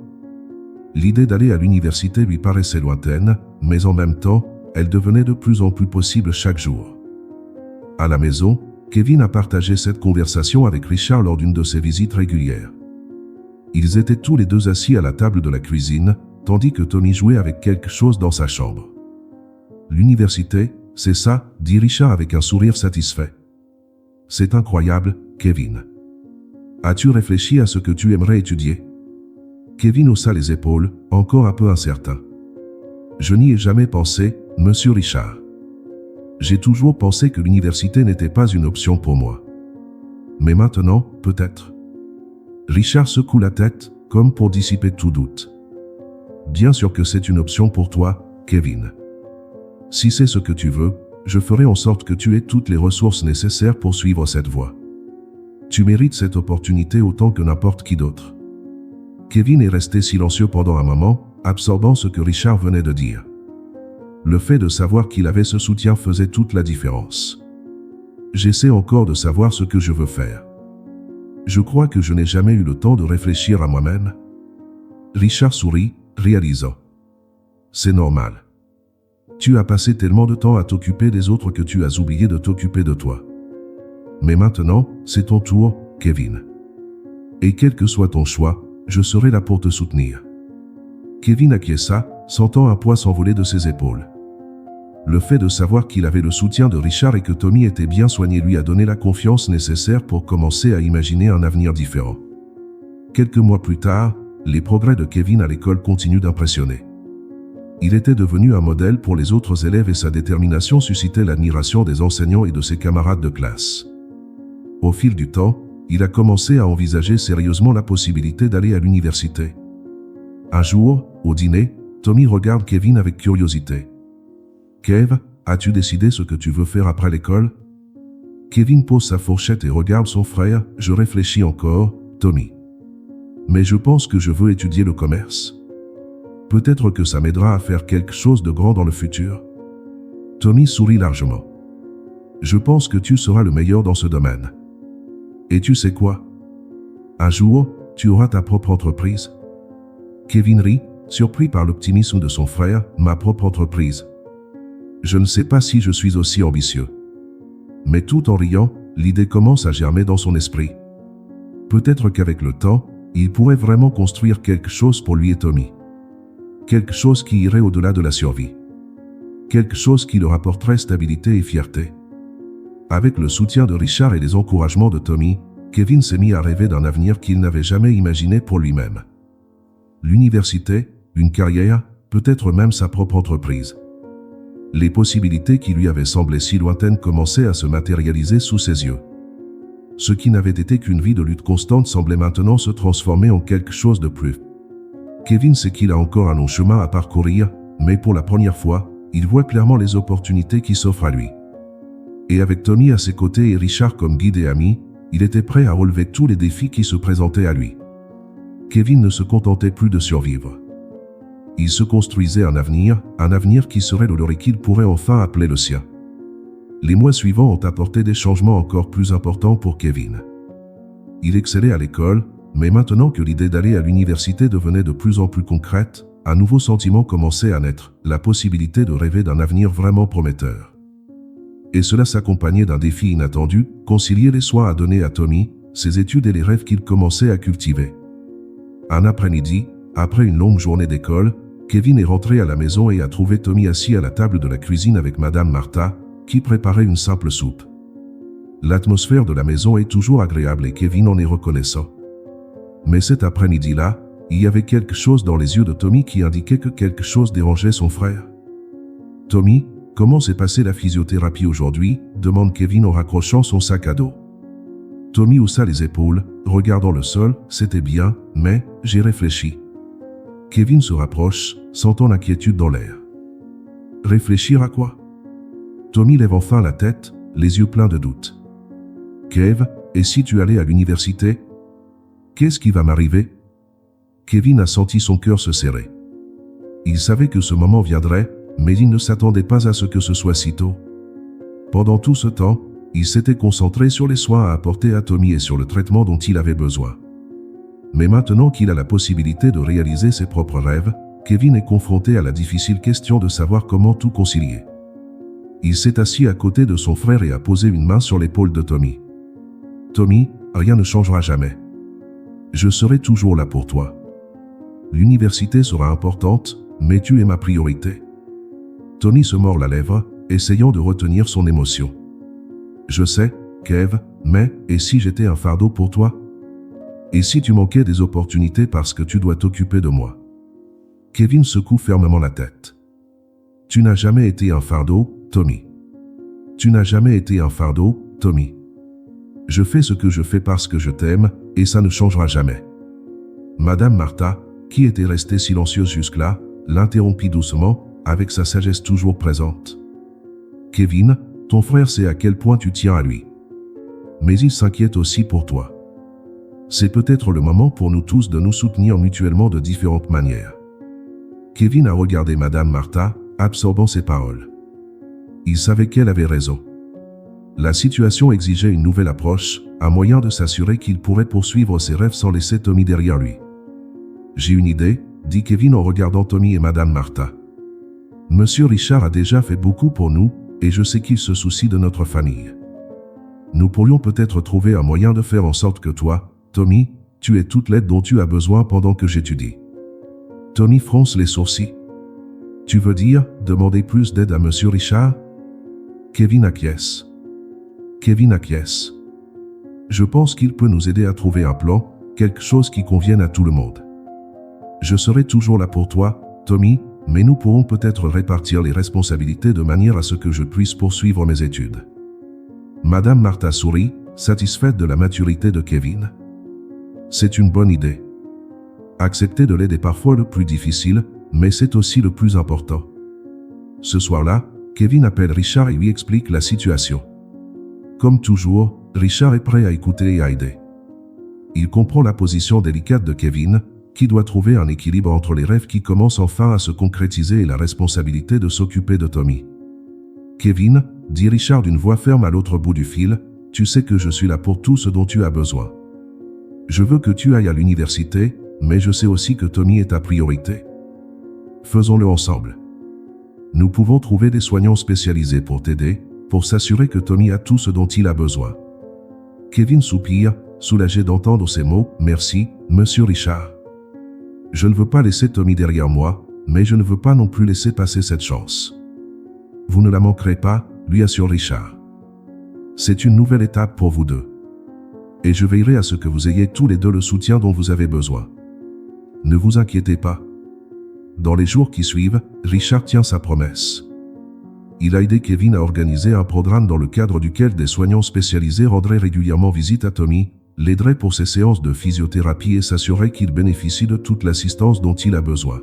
L'idée d'aller à l'université lui paraissait lointaine, mais en même temps, elle devenait de plus en plus possible chaque jour. À la maison, Kevin a partagé cette conversation avec Richard lors d'une de ses visites régulières. Ils étaient tous les deux assis à la table de la cuisine, tandis que Tommy jouait avec quelque chose dans sa chambre. « L'université, c'est ça ?» dit Richard avec un sourire satisfait. « C'est incroyable, Kevin. As-tu réfléchi à ce que tu aimerais étudier ?» Kevin haussa les épaules, encore un peu incertain. « Je n'y ai jamais pensé, monsieur Richard. J'ai toujours pensé que l'université n'était pas une option pour moi. Mais maintenant, peut-être. » Richard secoue la tête, comme pour dissiper tout doute. Bien sûr que c'est une option pour toi, Kevin. Si c'est ce que tu veux, je ferai en sorte que tu aies toutes les ressources nécessaires pour suivre cette voie. Tu mérites cette opportunité autant que n'importe qui d'autre. Kevin est resté silencieux pendant un moment, absorbant ce que Richard venait de dire. Le fait de savoir qu'il avait ce soutien faisait toute la différence. J'essaie encore de savoir ce que je veux faire. Je crois que je n'ai jamais eu le temps de réfléchir à moi-même. Richard sourit, réalisant. C'est normal. Tu as passé tellement de temps à t'occuper des autres que tu as oublié de t'occuper de toi. Mais maintenant, c'est ton tour, Kevin. Et quel que soit ton choix, je serai là pour te soutenir. Kevin acquiesça, sentant un poids s'envoler de ses épaules. Le fait de savoir qu'il avait le soutien de Richard et que Tommy était bien soigné lui a donné la confiance nécessaire pour commencer à imaginer un avenir différent. Quelques mois plus tard, les progrès de Kevin à l'école continuent d'impressionner. Il était devenu un modèle pour les autres élèves et sa détermination suscitait l'admiration des enseignants et de ses camarades de classe. Au fil du temps, il a commencé à envisager sérieusement la possibilité d'aller à l'université. Un jour, au dîner, Tommy regarde Kevin avec curiosité. « Kev, as-tu décidé ce que tu veux faire après l'école ?» Kevin pose sa fourchette et regarde son frère. « Je réfléchis encore, Tommy. Mais je pense que je veux étudier le commerce. Peut-être que ça m'aidera à faire quelque chose de grand dans le futur. » Tommy sourit largement. « Je pense que tu seras le meilleur dans ce domaine. Et tu sais quoi? Un jour, tu auras ta propre entreprise. » Kevin rit, surpris par l'optimisme de son frère. « Ma propre entreprise. Je ne sais pas si je suis aussi ambitieux. » Mais tout en riant, l'idée commence à germer dans son esprit. Peut-être qu'avec le temps, il pourrait vraiment construire quelque chose pour lui et Tommy. Quelque chose qui irait au-delà de la survie. Quelque chose qui leur apporterait stabilité et fierté. Avec le soutien de Richard et les encouragements de Tommy, Kevin s'est mis à rêver d'un avenir qu'il n'avait jamais imaginé pour lui-même. L'université, une carrière, peut-être même sa propre entreprise. Les possibilités qui lui avaient semblé si lointaines commençaient à se matérialiser sous ses yeux. ce qui n'avait été qu'une vie de lutte constante semblait maintenant se transformer en quelque chose de plus. Kevin sait qu'il a encore un long chemin à parcourir, mais pour la première fois, il voit clairement les opportunités qui s'offrent à lui. Et avec Tommy à ses côtés et Richard comme guide et ami, il était prêt à relever tous les défis qui se présentaient à lui. Kevin ne se contentait plus de survivre. Il se construisait un avenir qui serait le leur et qu'il pourrait enfin appeler le sien. Les mois suivants ont apporté des changements encore plus importants pour Kevin. Il excellait à l'école, mais maintenant que l'idée d'aller à l'université devenait de plus en plus concrète, un nouveau sentiment commençait à naître, la possibilité de rêver d'un avenir vraiment prometteur. Et cela s'accompagnait d'un défi inattendu, concilier les soins à donner à Tommy, ses études et les rêves qu'il commençait à cultiver. Un après-midi, après une longue journée d'école, Kevin est rentré à la maison et a trouvé Tommy assis à la table de la cuisine avec Madame Martha, qui préparait une simple soupe. L'atmosphère de la maison est toujours agréable et Kevin en est reconnaissant. Mais cet après-midi-là, il y avait quelque chose dans les yeux de Tommy qui indiquait que quelque chose dérangeait son frère. « Tommy, comment s'est passée la physiothérapie aujourd'hui ?» demande Kevin en raccrochant son sac à dos. Tommy haussa les épaules, regardant le sol, « C'était bien, mais j'ai réfléchi. » Kevin se rapproche, sentant l'inquiétude dans l'air. « Réfléchir à quoi ?» Tommy lève enfin la tête, les yeux pleins de doute. « Kev, et si tu allais à l'université ? Qu'est-ce qui va m'arriver ?» Kevin a senti son cœur se serrer. Il savait que ce moment viendrait, mais il ne s'attendait pas à ce que ce soit si tôt. Pendant tout ce temps, il s'était concentré sur les soins à apporter à Tommy et sur le traitement dont il avait besoin. Mais maintenant qu'il a la possibilité de réaliser ses propres rêves, Kevin est confronté à la difficile question de savoir comment tout concilier. Il s'est assis à côté de son frère et a posé une main sur l'épaule de Tommy. « Tommy, rien ne changera jamais. Je serai toujours là pour toi. L'université sera importante, mais tu es ma priorité. » Tommy se mord la lèvre, essayant de retenir son émotion. « Je sais, Kev, mais et si j'étais un fardeau pour toi ? Et si tu manquais des opportunités parce que tu dois t'occuper de moi ?» Kevin secoue fermement la tête. « Tu n'as jamais été un fardeau, Tommy. Tu n'as jamais été un fardeau, Tommy. Je fais ce que je fais parce que je t'aime, et ça ne changera jamais. » Madame Martha, qui était restée silencieuse jusque-là, l'interrompit doucement, avec sa sagesse toujours présente. « Kevin, ton frère sait à quel point tu tiens à lui. Mais il s'inquiète aussi pour toi. C'est peut-être le moment pour nous tous de nous soutenir mutuellement de différentes manières. » Kevin a regardé Madame Martha, absorbant ses paroles. Il savait qu'elle avait raison. La situation exigeait une nouvelle approche, un moyen de s'assurer qu'il pourrait poursuivre ses rêves sans laisser Tommy derrière lui. « J'ai une idée, » dit Kevin en regardant Tommy et Madame Martha. « Monsieur Richard a déjà fait beaucoup pour nous, et je sais qu'il se soucie de notre famille. Nous pourrions peut-être trouver un moyen de faire en sorte que toi, Tommy, tu aies toute l'aide dont tu as besoin pendant que j'étudie. » Tommy fronce les sourcils. « Tu veux dire, demander plus d'aide à Monsieur Richard ?» Kevin acquiesce. « Je pense qu'il peut nous aider à trouver un plan, quelque chose qui convienne à tout le monde. Je serai toujours là pour toi, Tommy, mais nous pourrons peut-être répartir les responsabilités de manière à ce que je puisse poursuivre mes études. » Madame Martha sourit, satisfaite de la maturité de Kevin. « C'est une bonne idée. Accepter de l'aide est parfois le plus difficile, mais c'est aussi le plus important. » Ce soir-là, Kevin appelle Richard et lui explique la situation. Comme toujours, Richard est prêt à écouter et à aider. Il comprend la position délicate de Kevin, qui doit trouver un équilibre entre les rêves qui commencent enfin à se concrétiser et la responsabilité de s'occuper de Tommy. « Kevin, » dit Richard d'une voix ferme à l'autre bout du fil, « tu sais que je suis là pour tout ce dont tu as besoin. Je veux que tu ailles à l'université, mais je sais aussi que Tommy est ta priorité. Faisons-le ensemble. Nous pouvons trouver des soignants spécialisés pour t'aider, pour s'assurer que Tommy a tout ce dont il a besoin. » Kevin soupire, soulagé d'entendre ces mots, « Merci, Monsieur Richard. Je ne veux pas laisser Tommy derrière moi, mais je ne veux pas non plus laisser passer cette chance. » « Vous ne la manquerez pas, » lui assure Richard. « C'est une nouvelle étape pour vous deux. Et je veillerai à ce que vous ayez tous les deux le soutien dont vous avez besoin. Ne vous inquiétez pas. » Dans les jours qui suivent, Richard tient sa promesse. Il a aidé Kevin à organiser un programme dans le cadre duquel des soignants spécialisés rendraient régulièrement visite à Tommy, l'aideraient pour ses séances de physiothérapie et s'assuraient qu'il bénéficie de toute l'assistance dont il a besoin.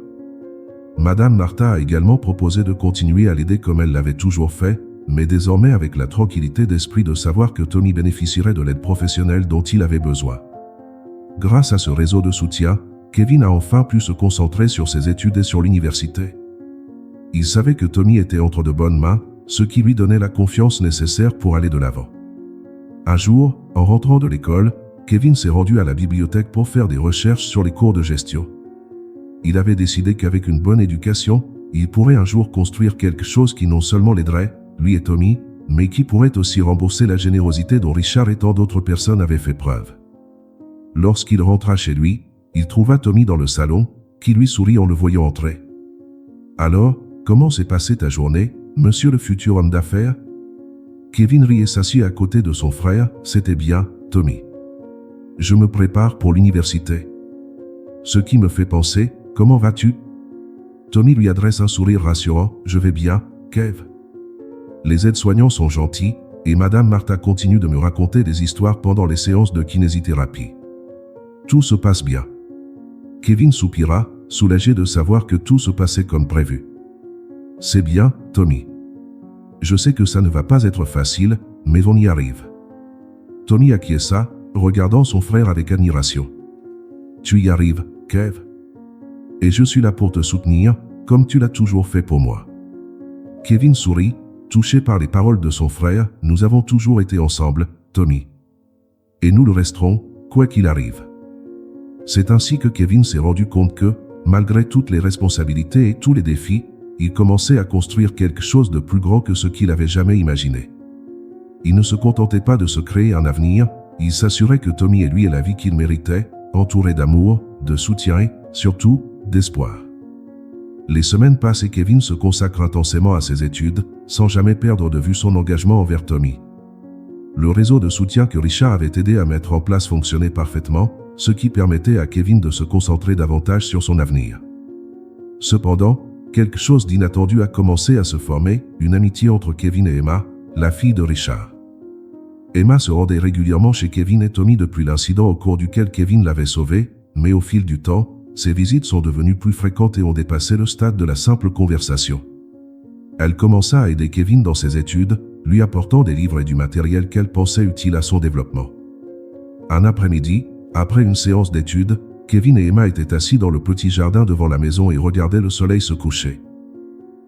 Madame Martha a également proposé de continuer à l'aider comme elle l'avait toujours fait, mais désormais avec la tranquillité d'esprit de savoir que Tommy bénéficierait de l'aide professionnelle dont il avait besoin. Grâce à ce réseau de soutien, Kevin a enfin pu se concentrer sur ses études et sur l'université. Il savait que Tommy était entre de bonnes mains, ce qui lui donnait la confiance nécessaire pour aller de l'avant. Un jour, en rentrant de l'école, Kevin s'est rendu à la bibliothèque pour faire des recherches sur les cours de gestion. Il avait décidé qu'avec une bonne éducation, il pourrait un jour construire quelque chose qui non seulement l'aiderait, lui et Tommy, mais qui pourrait aussi rembourser la générosité dont Richard et tant d'autres personnes avaient fait preuve. Lorsqu'il rentra chez lui, il trouva Tommy dans le salon, qui lui sourit en le voyant entrer. « Alors, comment s'est passée ta journée, monsieur le futur homme d'affaires ?» Kevin riait s'assit à côté de son frère. « C'était bien, Tommy. Je me prépare pour l'université. Ce qui me fait penser, comment vas-tu ?» Tommy lui adresse un sourire rassurant. « Je vais bien, Kev. Les aides-soignants sont gentils, et Madame Martha continue de me raconter des histoires pendant les séances de kinésithérapie. Tout se passe bien. » Kevin soupira, soulagé de savoir que tout se passait comme prévu. « C'est bien, Tommy. Je sais que ça ne va pas être facile, mais on y arrive. » Tommy acquiesça, regardant son frère avec admiration. « Tu y arrives, Kev. Et je suis là pour te soutenir, comme tu l'as toujours fait pour moi. » Kevin sourit, touché par les paroles de son frère. « Nous avons toujours été ensemble, Tommy. Et nous le resterons, quoi qu'il arrive. » C'est ainsi que Kevin s'est rendu compte que, malgré toutes les responsabilités et tous les défis, il commençait à construire quelque chose de plus grand que ce qu'il avait jamais imaginé. Il ne se contentait pas de se créer un avenir, il s'assurait que Tommy et lui aient la vie qu'il méritait, entouré d'amour, de soutien et, surtout, d'espoir. Les semaines passent et Kevin se consacre intensément à ses études, sans jamais perdre de vue son engagement envers Tommy. Le réseau de soutien que Richard avait aidé à mettre en place fonctionnait parfaitement, ce qui permettait à Kevin de se concentrer davantage sur son avenir. Cependant, quelque chose d'inattendu a commencé à se former, une amitié entre Kevin et Emma, la fille de Richard. Emma se rendait régulièrement chez Kevin et Tommy depuis l'incident au cours duquel Kevin l'avait sauvé, mais au fil du temps, ces visites sont devenues plus fréquentes et ont dépassé le stade de la simple conversation. Elle commença à aider Kevin dans ses études, lui apportant des livres et du matériel qu'elle pensait utile à son développement. Un après-midi, après une séance d'études, Kevin et Emma étaient assis dans le petit jardin devant la maison et regardaient le soleil se coucher.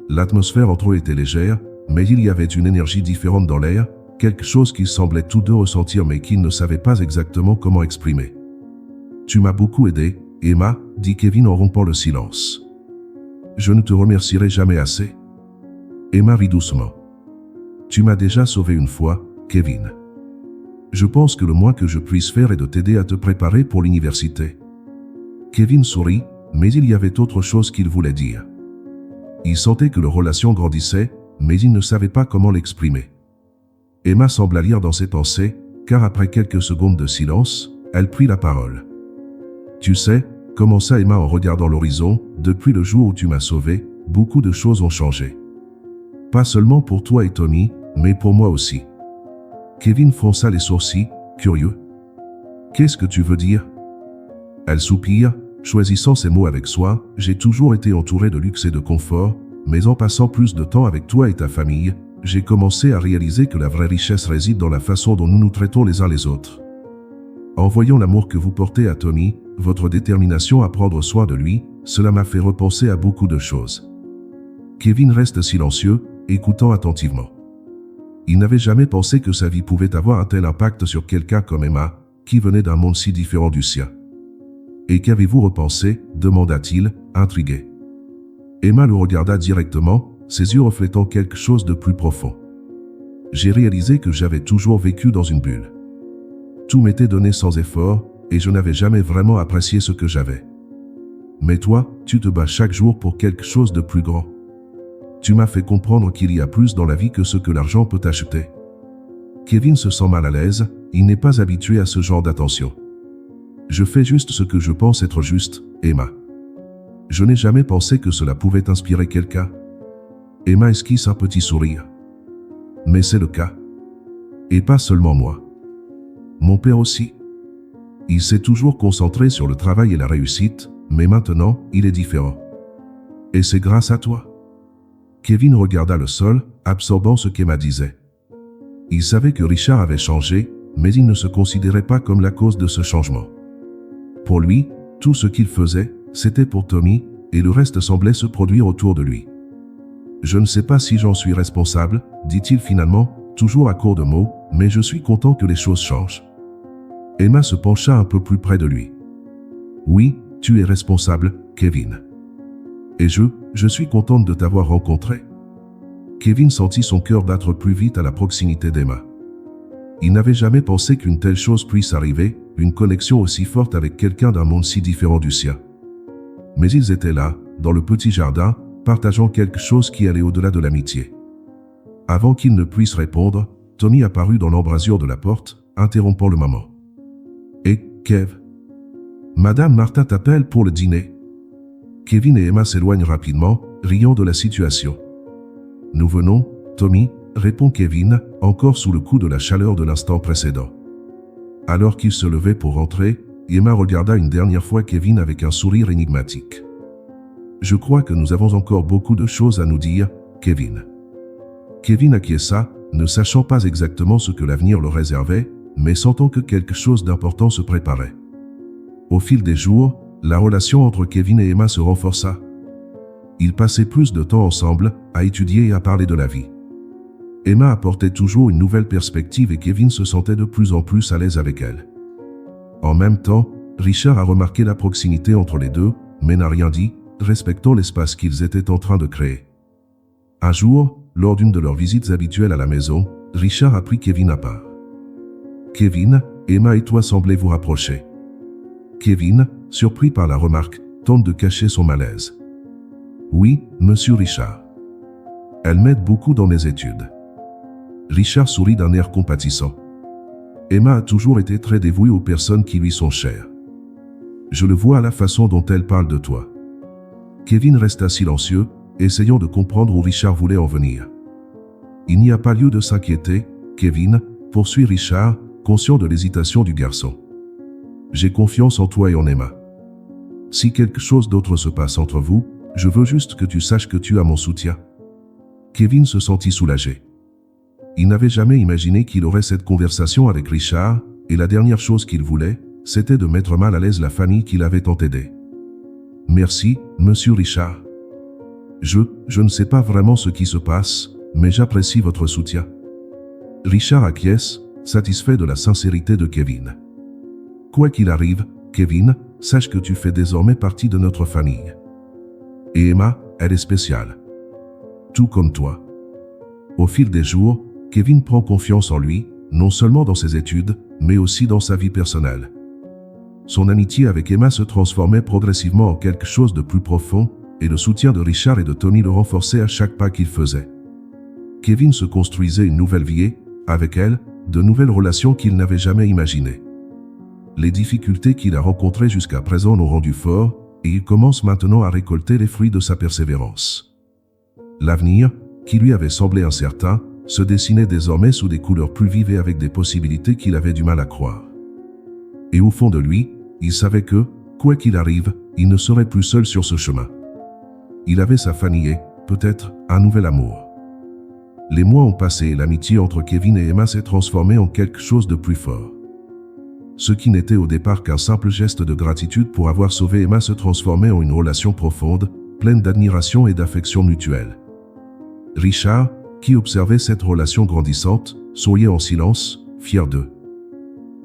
L'atmosphère entre eux était légère, mais il y avait une énergie différente dans l'air, quelque chose qu'ils semblaient tous deux ressentir mais qu'ils ne savaient pas exactement comment exprimer. « Tu m'as beaucoup aidé, Emma, » dit Kevin en rompant le silence. « Je ne te remercierai jamais assez. » Emma rit doucement. « Tu m'as déjà sauvé une fois, Kevin. Je pense que le moins que je puisse faire est de t'aider à te préparer pour l'université. » Kevin sourit, mais il y avait autre chose qu'il voulait dire. Il sentait que leur relation grandissait, mais il ne savait pas comment l'exprimer. Emma sembla lire dans ses pensées, car après quelques secondes de silence, elle prit la parole. « Tu sais, » commença Emma en regardant l'horizon, « depuis le jour où tu m'as sauvé, beaucoup de choses ont changé. Pas seulement pour toi et Tommy, mais pour moi aussi. » Kevin fronça les sourcils, curieux. « Qu'est-ce que tu veux dire ?» Elle soupire, choisissant ses mots avec soin. « J'ai toujours été entouré de luxe et de confort, mais en passant plus de temps avec toi et ta famille, j'ai commencé à réaliser que la vraie richesse réside dans la façon dont nous nous traitons les uns les autres. En voyant l'amour que vous portez à Tommy, votre détermination à prendre soin de lui, cela m'a fait repenser à beaucoup de choses. » Kevin reste silencieux, écoutant attentivement. Il n'avait jamais pensé que sa vie pouvait avoir un tel impact sur quelqu'un comme Emma, qui venait d'un monde si différent du sien. « Et qu'avez-vous repensé ?» demanda-t-il, intrigué. Emma le regarda directement, ses yeux reflétant quelque chose de plus profond. « J'ai réalisé que j'avais toujours vécu dans une bulle. Tout m'était donné sans effort, et je n'avais jamais vraiment apprécié ce que j'avais. Mais toi, tu te bats chaque jour pour quelque chose de plus grand. Tu m'as fait comprendre qu'il y a plus dans la vie que ce que l'argent peut acheter. » Kevin se sent mal à l'aise, il n'est pas habitué à ce genre d'attention. « Je fais juste ce que je pense être juste, Emma. Je n'ai jamais pensé que cela pouvait inspirer quelqu'un. » Emma esquisse un petit sourire. Mais c'est le cas. Et pas seulement moi. Mon père aussi. Il s'est toujours concentré sur le travail et la réussite, mais maintenant, il est différent. Et c'est grâce à toi. Kevin regarda le sol, absorbant ce qu'Emma disait. Il savait que Richard avait changé, mais il ne se considérait pas comme la cause de ce changement. Pour lui, tout ce qu'il faisait, c'était pour Tommy, et le reste semblait se produire autour de lui. Je ne sais pas si j'en suis responsable, dit-il finalement, toujours à court de mots, mais je suis content que les choses changent. Emma se pencha un peu plus près de lui. Oui, tu es responsable, Kevin. Et je suis contente de t'avoir rencontré. Kevin sentit son cœur battre plus vite à la proximité d'Emma. Il n'avait jamais pensé qu'une telle chose puisse arriver, une connexion aussi forte avec quelqu'un d'un monde si différent du sien. Mais ils étaient là, dans le petit jardin, partageant quelque chose qui allait au-delà de l'amitié. Avant qu'il ne puisse répondre, Tommy apparut dans l'embrasure de la porte, interrompant le moment. « Et, Kev, Madame Martha t'appelle pour le dîner. » Kevin et Emma s'éloignent rapidement, riant de la situation. « Nous venons, Tommy, » répond Kevin, encore sous le coup de la chaleur de l'instant précédent. Alors qu'il se levait pour rentrer, Emma regarda une dernière fois Kevin avec un sourire énigmatique. « Je crois que nous avons encore beaucoup de choses à nous dire, Kevin. » Kevin acquiesça, ne sachant pas exactement ce que l'avenir leur réservait, mais sentant que quelque chose d'important se préparait. Au fil des jours, la relation entre Kevin et Emma se renforça. Ils passaient plus de temps ensemble, à étudier et à parler de la vie. Emma apportait toujours une nouvelle perspective et Kevin se sentait de plus en plus à l'aise avec elle. En même temps, Richard a remarqué la proximité entre les deux, mais n'a rien dit, respectant l'espace qu'ils étaient en train de créer. Un jour, lors d'une de leurs visites habituelles à la maison, Richard a pris Kevin à part. « Kevin, Emma et toi semblez vous rapprocher. » Kevin, surpris par la remarque, tente de cacher son malaise. « Oui, monsieur Richard. Elle m'aide beaucoup dans mes études. » Richard sourit d'un air compatissant. Emma a toujours été très dévouée aux personnes qui lui sont chères. Je le vois à la façon dont elle parle de toi. Kevin resta silencieux, essayant de comprendre où Richard voulait en venir. Il n'y a pas lieu de s'inquiéter, Kevin, poursuit Richard, conscient de l'hésitation du garçon. J'ai confiance en toi et en Emma. Si quelque chose d'autre se passe entre vous, je veux juste que tu saches que tu as mon soutien. Kevin se sentit soulagé. Il n'avait jamais imaginé qu'il aurait cette conversation avec Richard, et la dernière chose qu'il voulait, c'était de mettre mal à l'aise la famille qu'il avait tant aidée. Merci, monsieur Richard. Je ne sais pas vraiment ce qui se passe, mais j'apprécie votre soutien. Richard acquiesce, satisfait de la sincérité de Kevin. Quoi qu'il arrive, Kevin, sache que tu fais désormais partie de notre famille. Et Emma, elle est spéciale. Tout comme toi. Au fil des jours, Kevin prend confiance en lui, non seulement dans ses études, mais aussi dans sa vie personnelle. Son amitié avec Emma se transformait progressivement en quelque chose de plus profond, et le soutien de Richard et de Tommy le renforçait à chaque pas qu'il faisait. Kevin se construisait une nouvelle vie et, avec elle, de nouvelles relations qu'il n'avait jamais imaginées. Les difficultés qu'il a rencontrées jusqu'à présent l'ont rendu fort, et il commence maintenant à récolter les fruits de sa persévérance. L'avenir, qui lui avait semblé incertain, se dessinait désormais sous des couleurs plus vives et avec des possibilités qu'il avait du mal à croire. Et au fond de lui, il savait que, quoi qu'il arrive, il ne serait plus seul sur ce chemin. Il avait sa famille et, peut-être, un nouvel amour. Les mois ont passé et l'amitié entre Kevin et Emma s'est transformée en quelque chose de plus fort. Ce qui n'était au départ qu'un simple geste de gratitude pour avoir sauvé Emma se transformait en une relation profonde, pleine d'admiration et d'affection mutuelle. Richard, qui observait cette relation grandissante, souriait en silence, fier d'eux.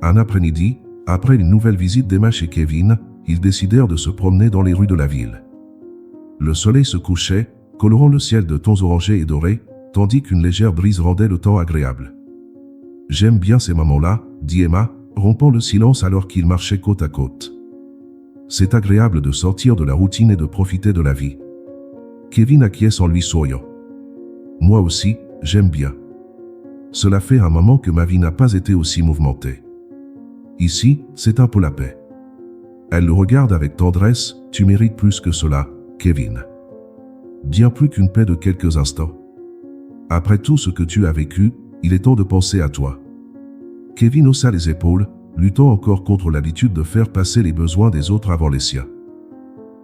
Un après-midi, après une nouvelle visite d'Emma chez Kevin, ils décidèrent de se promener dans les rues de la ville. Le soleil se couchait, colorant le ciel de tons orangés et dorés, tandis qu'une légère brise rendait le temps agréable. « J'aime bien ces moments-là, » dit Emma, rompant le silence alors qu'ils marchaient côte à côte. « C'est agréable de sortir de la routine et de profiter de la vie. » Kevin acquiesce en lui souriant. « Moi aussi, j'aime bien. Cela fait un moment que ma vie n'a pas été aussi mouvementée. Ici, c'est un peu la paix. » Elle le regarde avec tendresse. « Tu mérites plus que cela, Kevin. » bien plus qu'une paix de quelques instants. Après tout ce que tu as vécu, il est temps de penser à toi. Kevin haussa les épaules, luttant encore contre l'habitude de faire passer les besoins des autres avant les siens.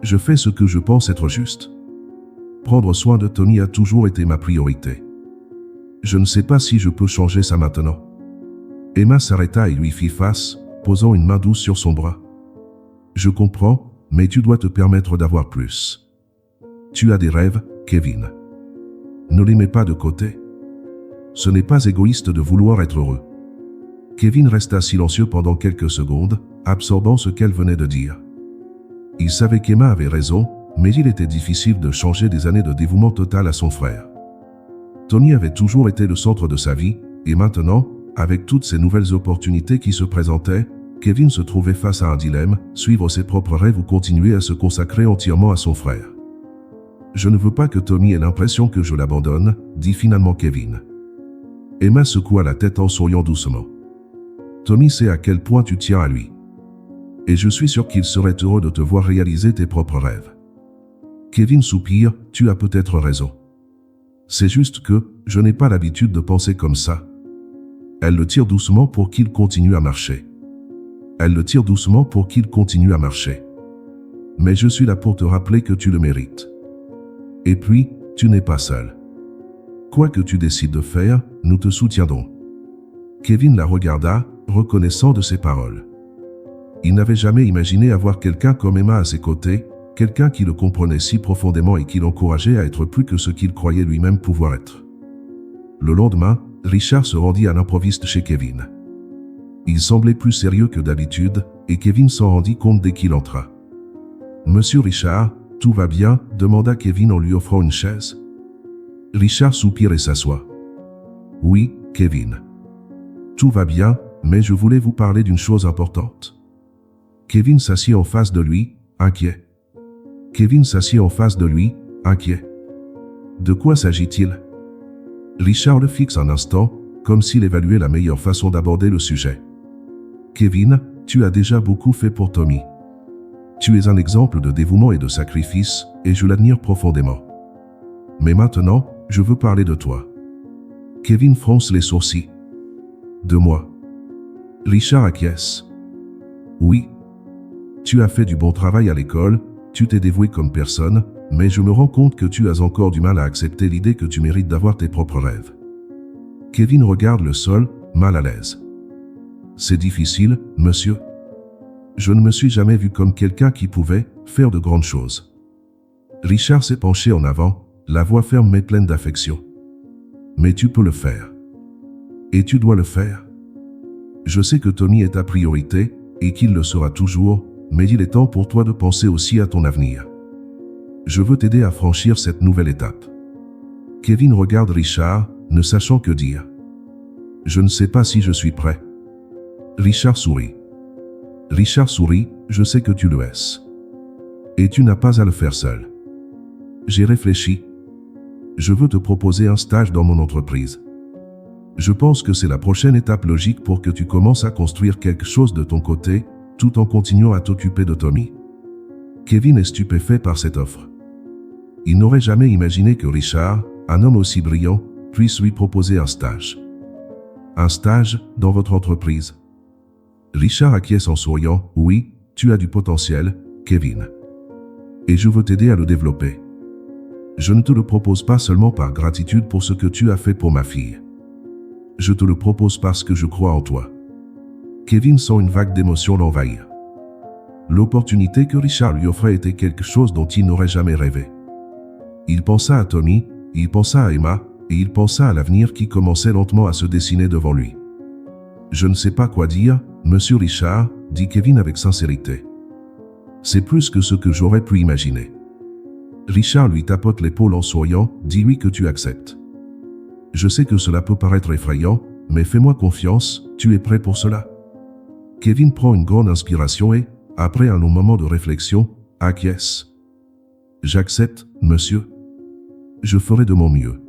Je fais ce que je pense être juste. Prendre soin de Tommy a toujours été ma priorité. Je ne sais pas si je peux changer ça maintenant. Emma s'arrêta et lui fit face, posant une main douce sur son bras. Je comprends, mais tu dois te permettre d'avoir plus. Tu as des rêves, Kevin. Ne les mets pas de côté. Ce n'est pas égoïste de vouloir être heureux. Kevin resta silencieux pendant quelques secondes, absorbant ce qu'elle venait de dire. Il savait qu'Emma avait raison, mais il était difficile de changer des années de dévouement total à son frère. Tony avait toujours été le centre de sa vie, et maintenant, avec toutes ces nouvelles opportunités qui se présentaient, Kevin se trouvait face à un dilemme, suivre ses propres rêves ou continuer à se consacrer entièrement à son frère. Je ne veux pas que Tommy ait l'impression que je l'abandonne, dit finalement Kevin. Emma secoua la tête en souriant doucement. Tommy sait à quel point tu tiens à lui. Et je suis sûr qu'il serait heureux de te voir réaliser tes propres rêves. Kevin soupire, tu as peut-être raison. C'est juste que, je n'ai pas l'habitude de penser comme ça. Elle le tire doucement pour qu'il continue à marcher. Elle le tire doucement pour qu'il continue à marcher. Mais je suis là pour te rappeler que tu le mérites. Et puis, tu n'es pas seul. Quoi que tu décides de faire, nous te soutiendrons. Kevin la regarda, reconnaissant de ses paroles. Il n'avait jamais imaginé avoir quelqu'un comme Emma à ses côtés, quelqu'un qui le comprenait si profondément et qui l'encourageait à être plus que ce qu'il croyait lui-même pouvoir être. Le lendemain, Richard se rendit à l'improviste chez Kevin. Il semblait plus sérieux que d'habitude, et Kevin s'en rendit compte dès qu'il entra. « Monsieur Richard, tout va bien ?» demanda Kevin en lui offrant une chaise. Richard soupire et s'assoit. « Oui, Kevin. Tout va bien, mais je voulais vous parler d'une chose importante. » Kevin s'assit en face de lui, inquiet. Kevin s'assit en face de lui, inquiet. De quoi s'agit-il? Richard le fixe un instant, comme s'il évaluait la meilleure façon d'aborder le sujet. Kevin, tu as déjà beaucoup fait pour Tommy. Tu es un exemple de dévouement et de sacrifice, et je l'admire profondément. Mais maintenant, je veux parler de toi. Kevin fronce les sourcils. De moi. Richard acquiesce. Oui. Tu as fait du bon travail à l'école, tu t'es dévoué comme personne, mais je me rends compte que tu as encore du mal à accepter l'idée que tu mérites d'avoir tes propres rêves. Kevin regarde le sol, mal à l'aise. C'est difficile, monsieur. Je ne me suis jamais vu comme quelqu'un qui pouvait faire de grandes choses. Richard s'est penché en avant, la voix ferme mais pleine d'affection. Mais tu peux le faire. Et tu dois le faire. Je sais que Tommy est ta priorité, et qu'il le sera toujours, mais il est temps pour toi de penser aussi à ton avenir. Je veux t'aider à franchir cette nouvelle étape. Kevin regarde Richard, ne sachant que dire. Je ne sais pas si je suis prêt. Richard sourit. Richard sourit, je sais que tu le es. Et tu n'as pas à le faire seul. J'ai réfléchi. Je veux te proposer un stage dans mon entreprise. Je pense que c'est la prochaine étape logique pour que tu commences à construire quelque chose de ton côté, tout en continuant à t'occuper de Tommy. Kevin est stupéfait par cette offre. Il n'aurait jamais imaginé que Richard, un homme aussi brillant, puisse lui proposer un stage. Un stage dans votre entreprise. Richard acquiesce en souriant. Oui, tu as du potentiel, Kevin. Et je veux t'aider à le développer. Je ne te le propose pas seulement par gratitude pour ce que tu as fait pour ma fille. Je te le propose parce que je crois en toi. Kevin sent une vague d'émotion l'envahir. L'opportunité que Richard lui offrait était quelque chose dont il n'aurait jamais rêvé. Il pensa à Tommy, il pensa à Emma, et il pensa à l'avenir qui commençait lentement à se dessiner devant lui. Je ne sais pas quoi dire, monsieur Richard, dit Kevin avec sincérité. C'est plus que ce que j'aurais pu imaginer. Richard lui tapote l'épaule en souriant, dis-lui que tu acceptes. Je sais que cela peut paraître effrayant, mais fais-moi confiance, tu es prêt pour cela. Kevin prend une grande inspiration et, après un long moment de réflexion, acquiesce. J'accepte, monsieur. Je ferai de mon mieux.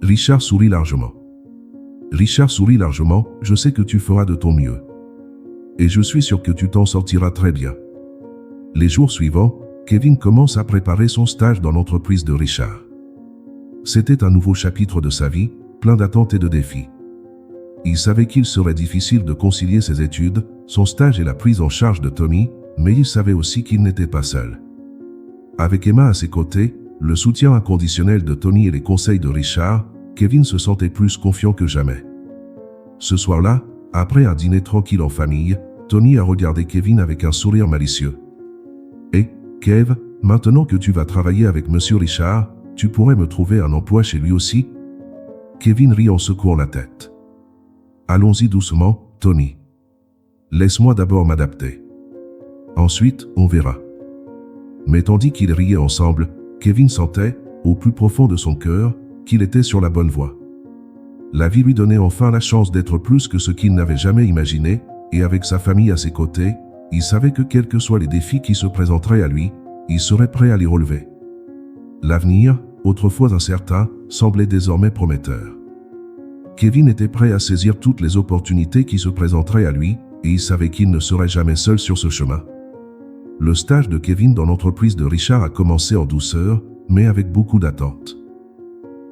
Richard sourit largement. Richard sourit largement, je sais que tu feras de ton mieux. Et je suis sûr que tu t'en sortiras très bien. Les jours suivants, Kevin commence à préparer son stage dans l'entreprise de Richard. C'était un nouveau chapitre de sa vie, plein d'attentes et de défis. Il savait qu'il serait difficile de concilier ses études, son stage et la prise en charge de Tommy, mais il savait aussi qu'il n'était pas seul. Avec Emma à ses côtés, le soutien inconditionnel de Tommy et les conseils de Richard, Kevin se sentait plus confiant que jamais. Ce soir-là, après un dîner tranquille en famille, Tommy a regardé Kevin avec un sourire malicieux. « Eh, Kev, maintenant que tu vas travailler avec Monsieur Richard, tu pourrais me trouver un emploi chez lui aussi ?» Kevin rit en secouant la tête. « Allons-y doucement, Tony. Laisse-moi d'abord m'adapter. Ensuite, on verra. » Mais tandis qu'ils riaient ensemble, Kevin sentait, au plus profond de son cœur, qu'il était sur la bonne voie. La vie lui donnait enfin la chance d'être plus que ce qu'il n'avait jamais imaginé, et avec sa famille à ses côtés, il savait que quels que soient les défis qui se présenteraient à lui, il serait prêt à les relever. L'avenir, autrefois incertain, semblait désormais prometteur. Kevin était prêt à saisir toutes les opportunités qui se présenteraient à lui, et il savait qu'il ne serait jamais seul sur ce chemin. Le stage de Kevin dans l'entreprise de Richard a commencé en douceur, mais avec beaucoup d'attentes.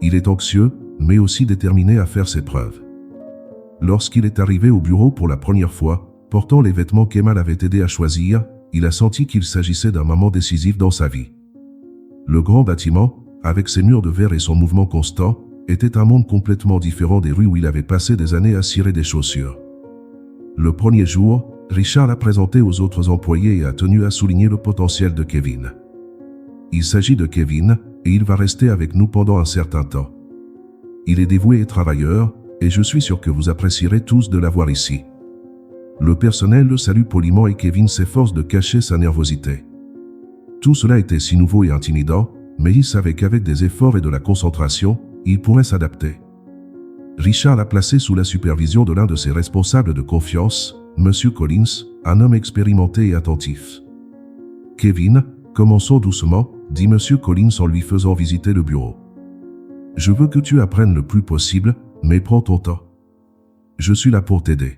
Il est anxieux, mais aussi déterminé à faire ses preuves. Lorsqu'il est arrivé au bureau pour la première fois, portant les vêtements qu'Emma l'avait aidé à choisir, il a senti qu'il s'agissait d'un moment décisif dans sa vie. Le grand bâtiment, avec ses murs de verre et son mouvement constant, était un monde complètement différent des rues où il avait passé des années à cirer des chaussures. Le premier jour, Richard l'a présenté aux autres employés et a tenu à souligner le potentiel de Kevin. « Il s'agit de Kevin, et il va rester avec nous pendant un certain temps. Il est dévoué et travailleur, et je suis sûr que vous apprécierez tous de l'avoir ici. » Le personnel le salue poliment et Kevin s'efforce de cacher sa nervosité. Tout cela était si nouveau et intimidant, mais il savait qu'avec des efforts et de la concentration, il pourrait s'adapter. Richard l'a placé sous la supervision de l'un de ses responsables de confiance, M. Collins, un homme expérimenté et attentif. « Kevin, commençons doucement, » dit M. Collins en lui faisant visiter le bureau. « Je veux que tu apprennes le plus possible, mais prends ton temps. Je suis là pour t'aider. »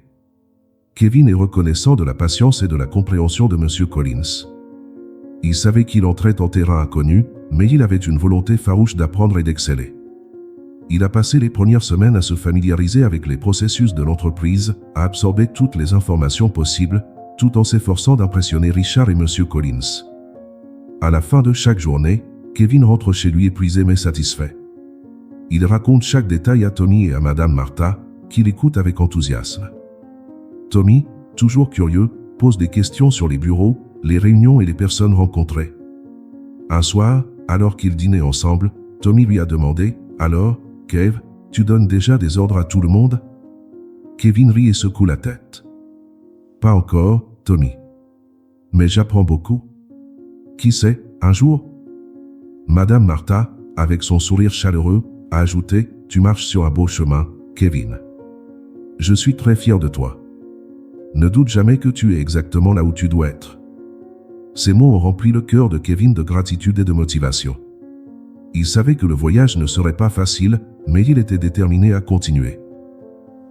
Kevin est reconnaissant de la patience et de la compréhension de M. Collins. Il savait qu'il entrait en terrain inconnu, mais il avait une volonté farouche d'apprendre et d'exceller. Il a passé les premières semaines à se familiariser avec les processus de l'entreprise, à absorber toutes les informations possibles, tout en s'efforçant d'impressionner Richard et M. Collins. À la fin de chaque journée, Kevin rentre chez lui épuisé mais satisfait. Il raconte chaque détail à Tommy et à Madame Martha, qui l'écoutent avec enthousiasme. Tommy, toujours curieux, pose des questions sur les bureaux, les réunions et les personnes rencontrées. Un soir, alors qu'ils dînaient ensemble, Tommy lui a demandé « Alors, Kev, tu donnes déjà des ordres à tout le monde ?» Kevin rit et secoue la tête. « Pas encore, Tommy. Mais j'apprends beaucoup. Qui sait, un jour ?» Madame Martha, avec son sourire chaleureux, a ajouté « Tu marches sur un beau chemin, Kevin. Je suis très fier de toi. Ne doute jamais que tu es exactement là où tu dois être. » Ces mots ont rempli le cœur de Kevin de gratitude et de motivation. Il savait que le voyage ne serait pas facile, mais il était déterminé à continuer.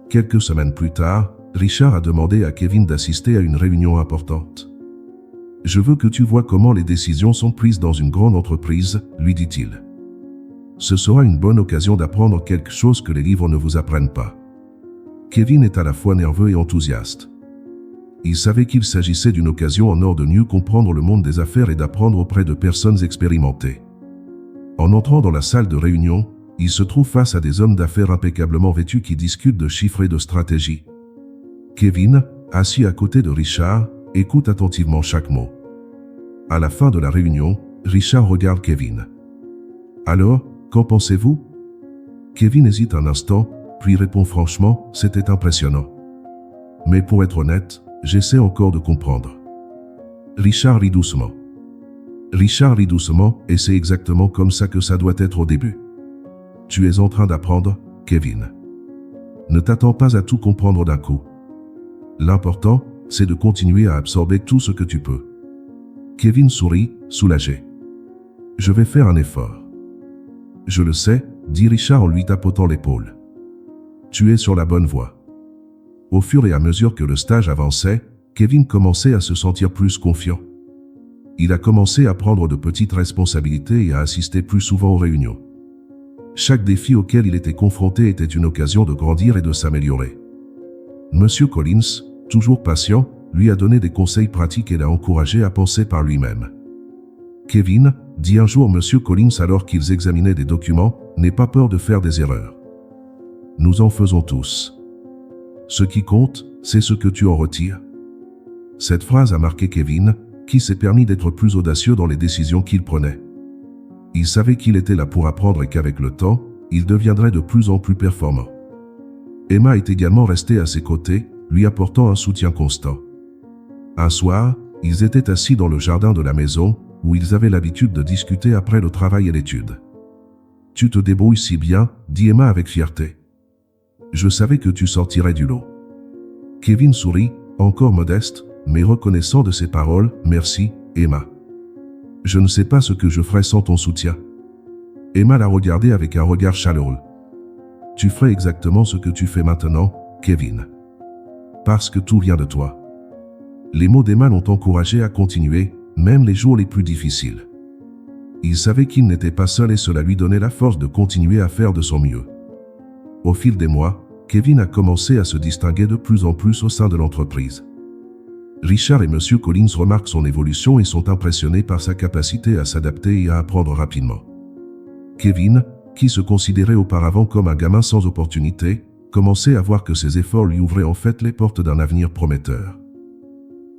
Quelques semaines plus tard, Richard a demandé à Kevin d'assister à une réunion importante. « Je veux que tu vois comment les décisions sont prises dans une grande entreprise, » lui dit-il. « Ce sera une bonne occasion d'apprendre quelque chose que les livres ne vous apprennent pas. » Kevin est à la fois nerveux et enthousiaste. Il savait qu'il s'agissait d'une occasion en or de mieux comprendre le monde des affaires et d'apprendre auprès de personnes expérimentées. En entrant dans la salle de réunion, il se trouve face à des hommes d'affaires impeccablement vêtus qui discutent de chiffres et de stratégie. Kevin, assis à côté de Richard, écoute attentivement chaque mot. À la fin de la réunion, Richard regarde Kevin. « Alors, qu'en pensez-vous » Kevin hésite un instant, puis répond franchement « C'était impressionnant. Mais pour être honnête, j'essaie encore de comprendre. » Richard rit doucement. Richard rit doucement, et c'est exactement comme ça que ça doit être au début. Tu es en train d'apprendre, Kevin. Ne t'attends pas à tout comprendre d'un coup. L'important, c'est de continuer à absorber tout ce que tu peux. Kevin sourit, soulagé. Je vais faire un effort. Je le sais, dit Richard en lui tapotant l'épaule. Tu es sur la bonne voie. Au fur et à mesure que le stage avançait, Kevin commençait à se sentir plus confiant. il a commencé à prendre de petites responsabilités et à assister plus souvent aux réunions. Chaque défi auquel il était confronté était une occasion de grandir et de s'améliorer. Monsieur Collins, toujours patient, lui a donné des conseils pratiques et l'a encouragé à penser par lui-même. Kevin, dit un jour Monsieur Collins alors qu'ils examinaient des documents, n'aie pas peur de faire des erreurs. Nous en faisons tous. Ce qui compte, c'est ce que tu en retires. Cette phrase a marqué Kevin, qui s'est permis d'être plus audacieux dans les décisions qu'il prenait. Il savait qu'il était là pour apprendre et qu'avec le temps, il deviendrait de plus en plus performant. Emma est également restée à ses côtés, lui apportant un soutien constant. Un soir, ils étaient assis dans le jardin de la maison, où ils avaient l'habitude de discuter après le travail et l'étude. « Tu te débrouilles si bien, dit Emma avec fierté. Je savais que tu sortirais du lot. » Kevin sourit, encore modeste, mais reconnaissant de ses paroles. « Merci, Emma. Je ne sais pas ce que je ferais sans ton soutien. » Emma l'a regardé avec un regard chaleureux. « Tu ferais exactement ce que tu fais maintenant, Kevin. Parce que tout vient de toi. » Les mots d'Emma l'ont encouragé à continuer, même les jours les plus difficiles. Il savait qu'il n'était pas seul et cela lui donnait la force de continuer à faire de son mieux. Au fil des mois, Kevin a commencé à se distinguer de plus en plus au sein de l'entreprise. Richard et Monsieur Collins remarquent son évolution et sont impressionnés par sa capacité à s'adapter et à apprendre rapidement. Kevin, qui se considérait auparavant comme un gamin sans opportunité, commençait à voir que ses efforts lui ouvraient en fait les portes d'un avenir prometteur.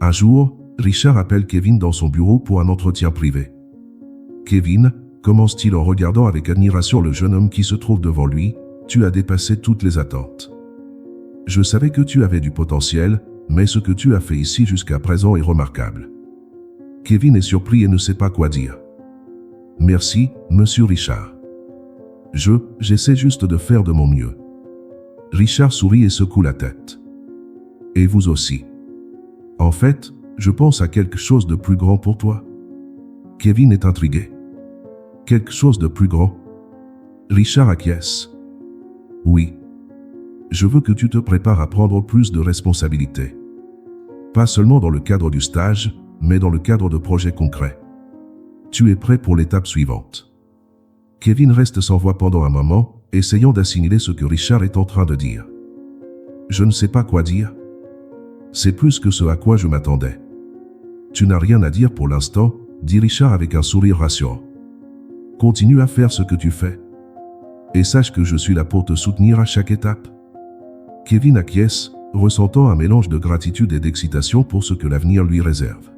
Un jour, Richard appelle Kevin dans son bureau pour un entretien privé. « Kevin, commence-t-il en regardant avec admiration le jeune homme qui se trouve devant lui, tu as dépassé toutes les attentes. Je savais que tu avais du potentiel, mais ce que tu as fait ici jusqu'à présent est remarquable. » Kevin est surpris et ne sait pas quoi dire. « Merci, Monsieur Richard. J'essaie juste de faire de mon mieux. » Richard sourit et secoue la tête. « Et vous aussi. En fait, je pense à quelque chose de plus grand pour toi. » Kevin est intrigué. « Quelque chose de plus grand ?» Richard acquiesce. « Oui. Je veux que tu te prépares à prendre plus de responsabilités. Pas seulement dans le cadre du stage, mais dans le cadre de projets concrets. Tu es prêt pour l'étape suivante. » Kevin reste sans voix pendant un moment, essayant d'assimiler ce que Richard est en train de dire. « Je ne sais pas quoi dire. C'est plus que ce à quoi je m'attendais. » « Tu n'as rien à dire pour l'instant, dit Richard avec un sourire rassurant. « Continue à faire ce que tu fais. Et sache que je suis là pour te soutenir à chaque étape. » Kevin acquiesce, ressentant un mélange de gratitude et d'excitation pour ce que l'avenir lui réserve.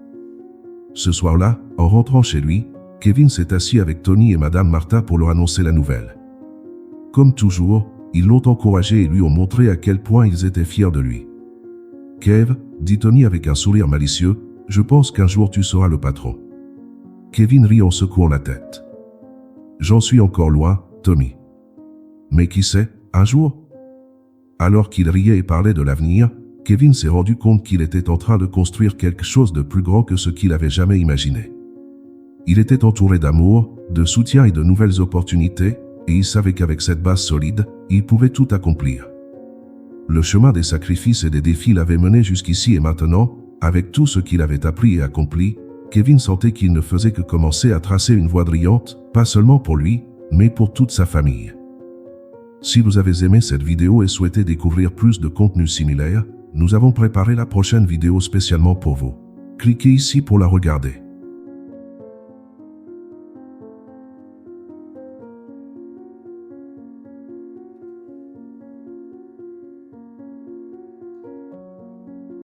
Ce soir-là, en rentrant chez lui, Kevin s'est assis avec Tony et Madame Martha pour leur annoncer la nouvelle. Comme toujours, ils l'ont encouragé et lui ont montré à quel point ils étaient fiers de lui. « Kev, dit Tony avec un sourire malicieux, je pense qu'un jour tu seras le patron. » Kevin rit en secouant la tête. « J'en suis encore loin, Tommy. Mais qui sait, un jour ?» Alors qu'il riait et parlait de l'avenir, Kevin s'est rendu compte qu'il était en train de construire quelque chose de plus grand que ce qu'il avait jamais imaginé. Il était entouré d'amour, de soutien et de nouvelles opportunités, et il savait qu'avec cette base solide, il pouvait tout accomplir. Le chemin des sacrifices et des défis l'avait mené jusqu'ici et maintenant, avec tout ce qu'il avait appris et accompli, Kevin sentait qu'il ne faisait que commencer à tracer une voie brillante, pas seulement pour lui, mais pour toute sa famille. Si vous avez aimé cette vidéo et souhaitez découvrir plus de contenu similaire, nous avons préparé la prochaine vidéo spécialement pour vous. Cliquez ici pour la regarder.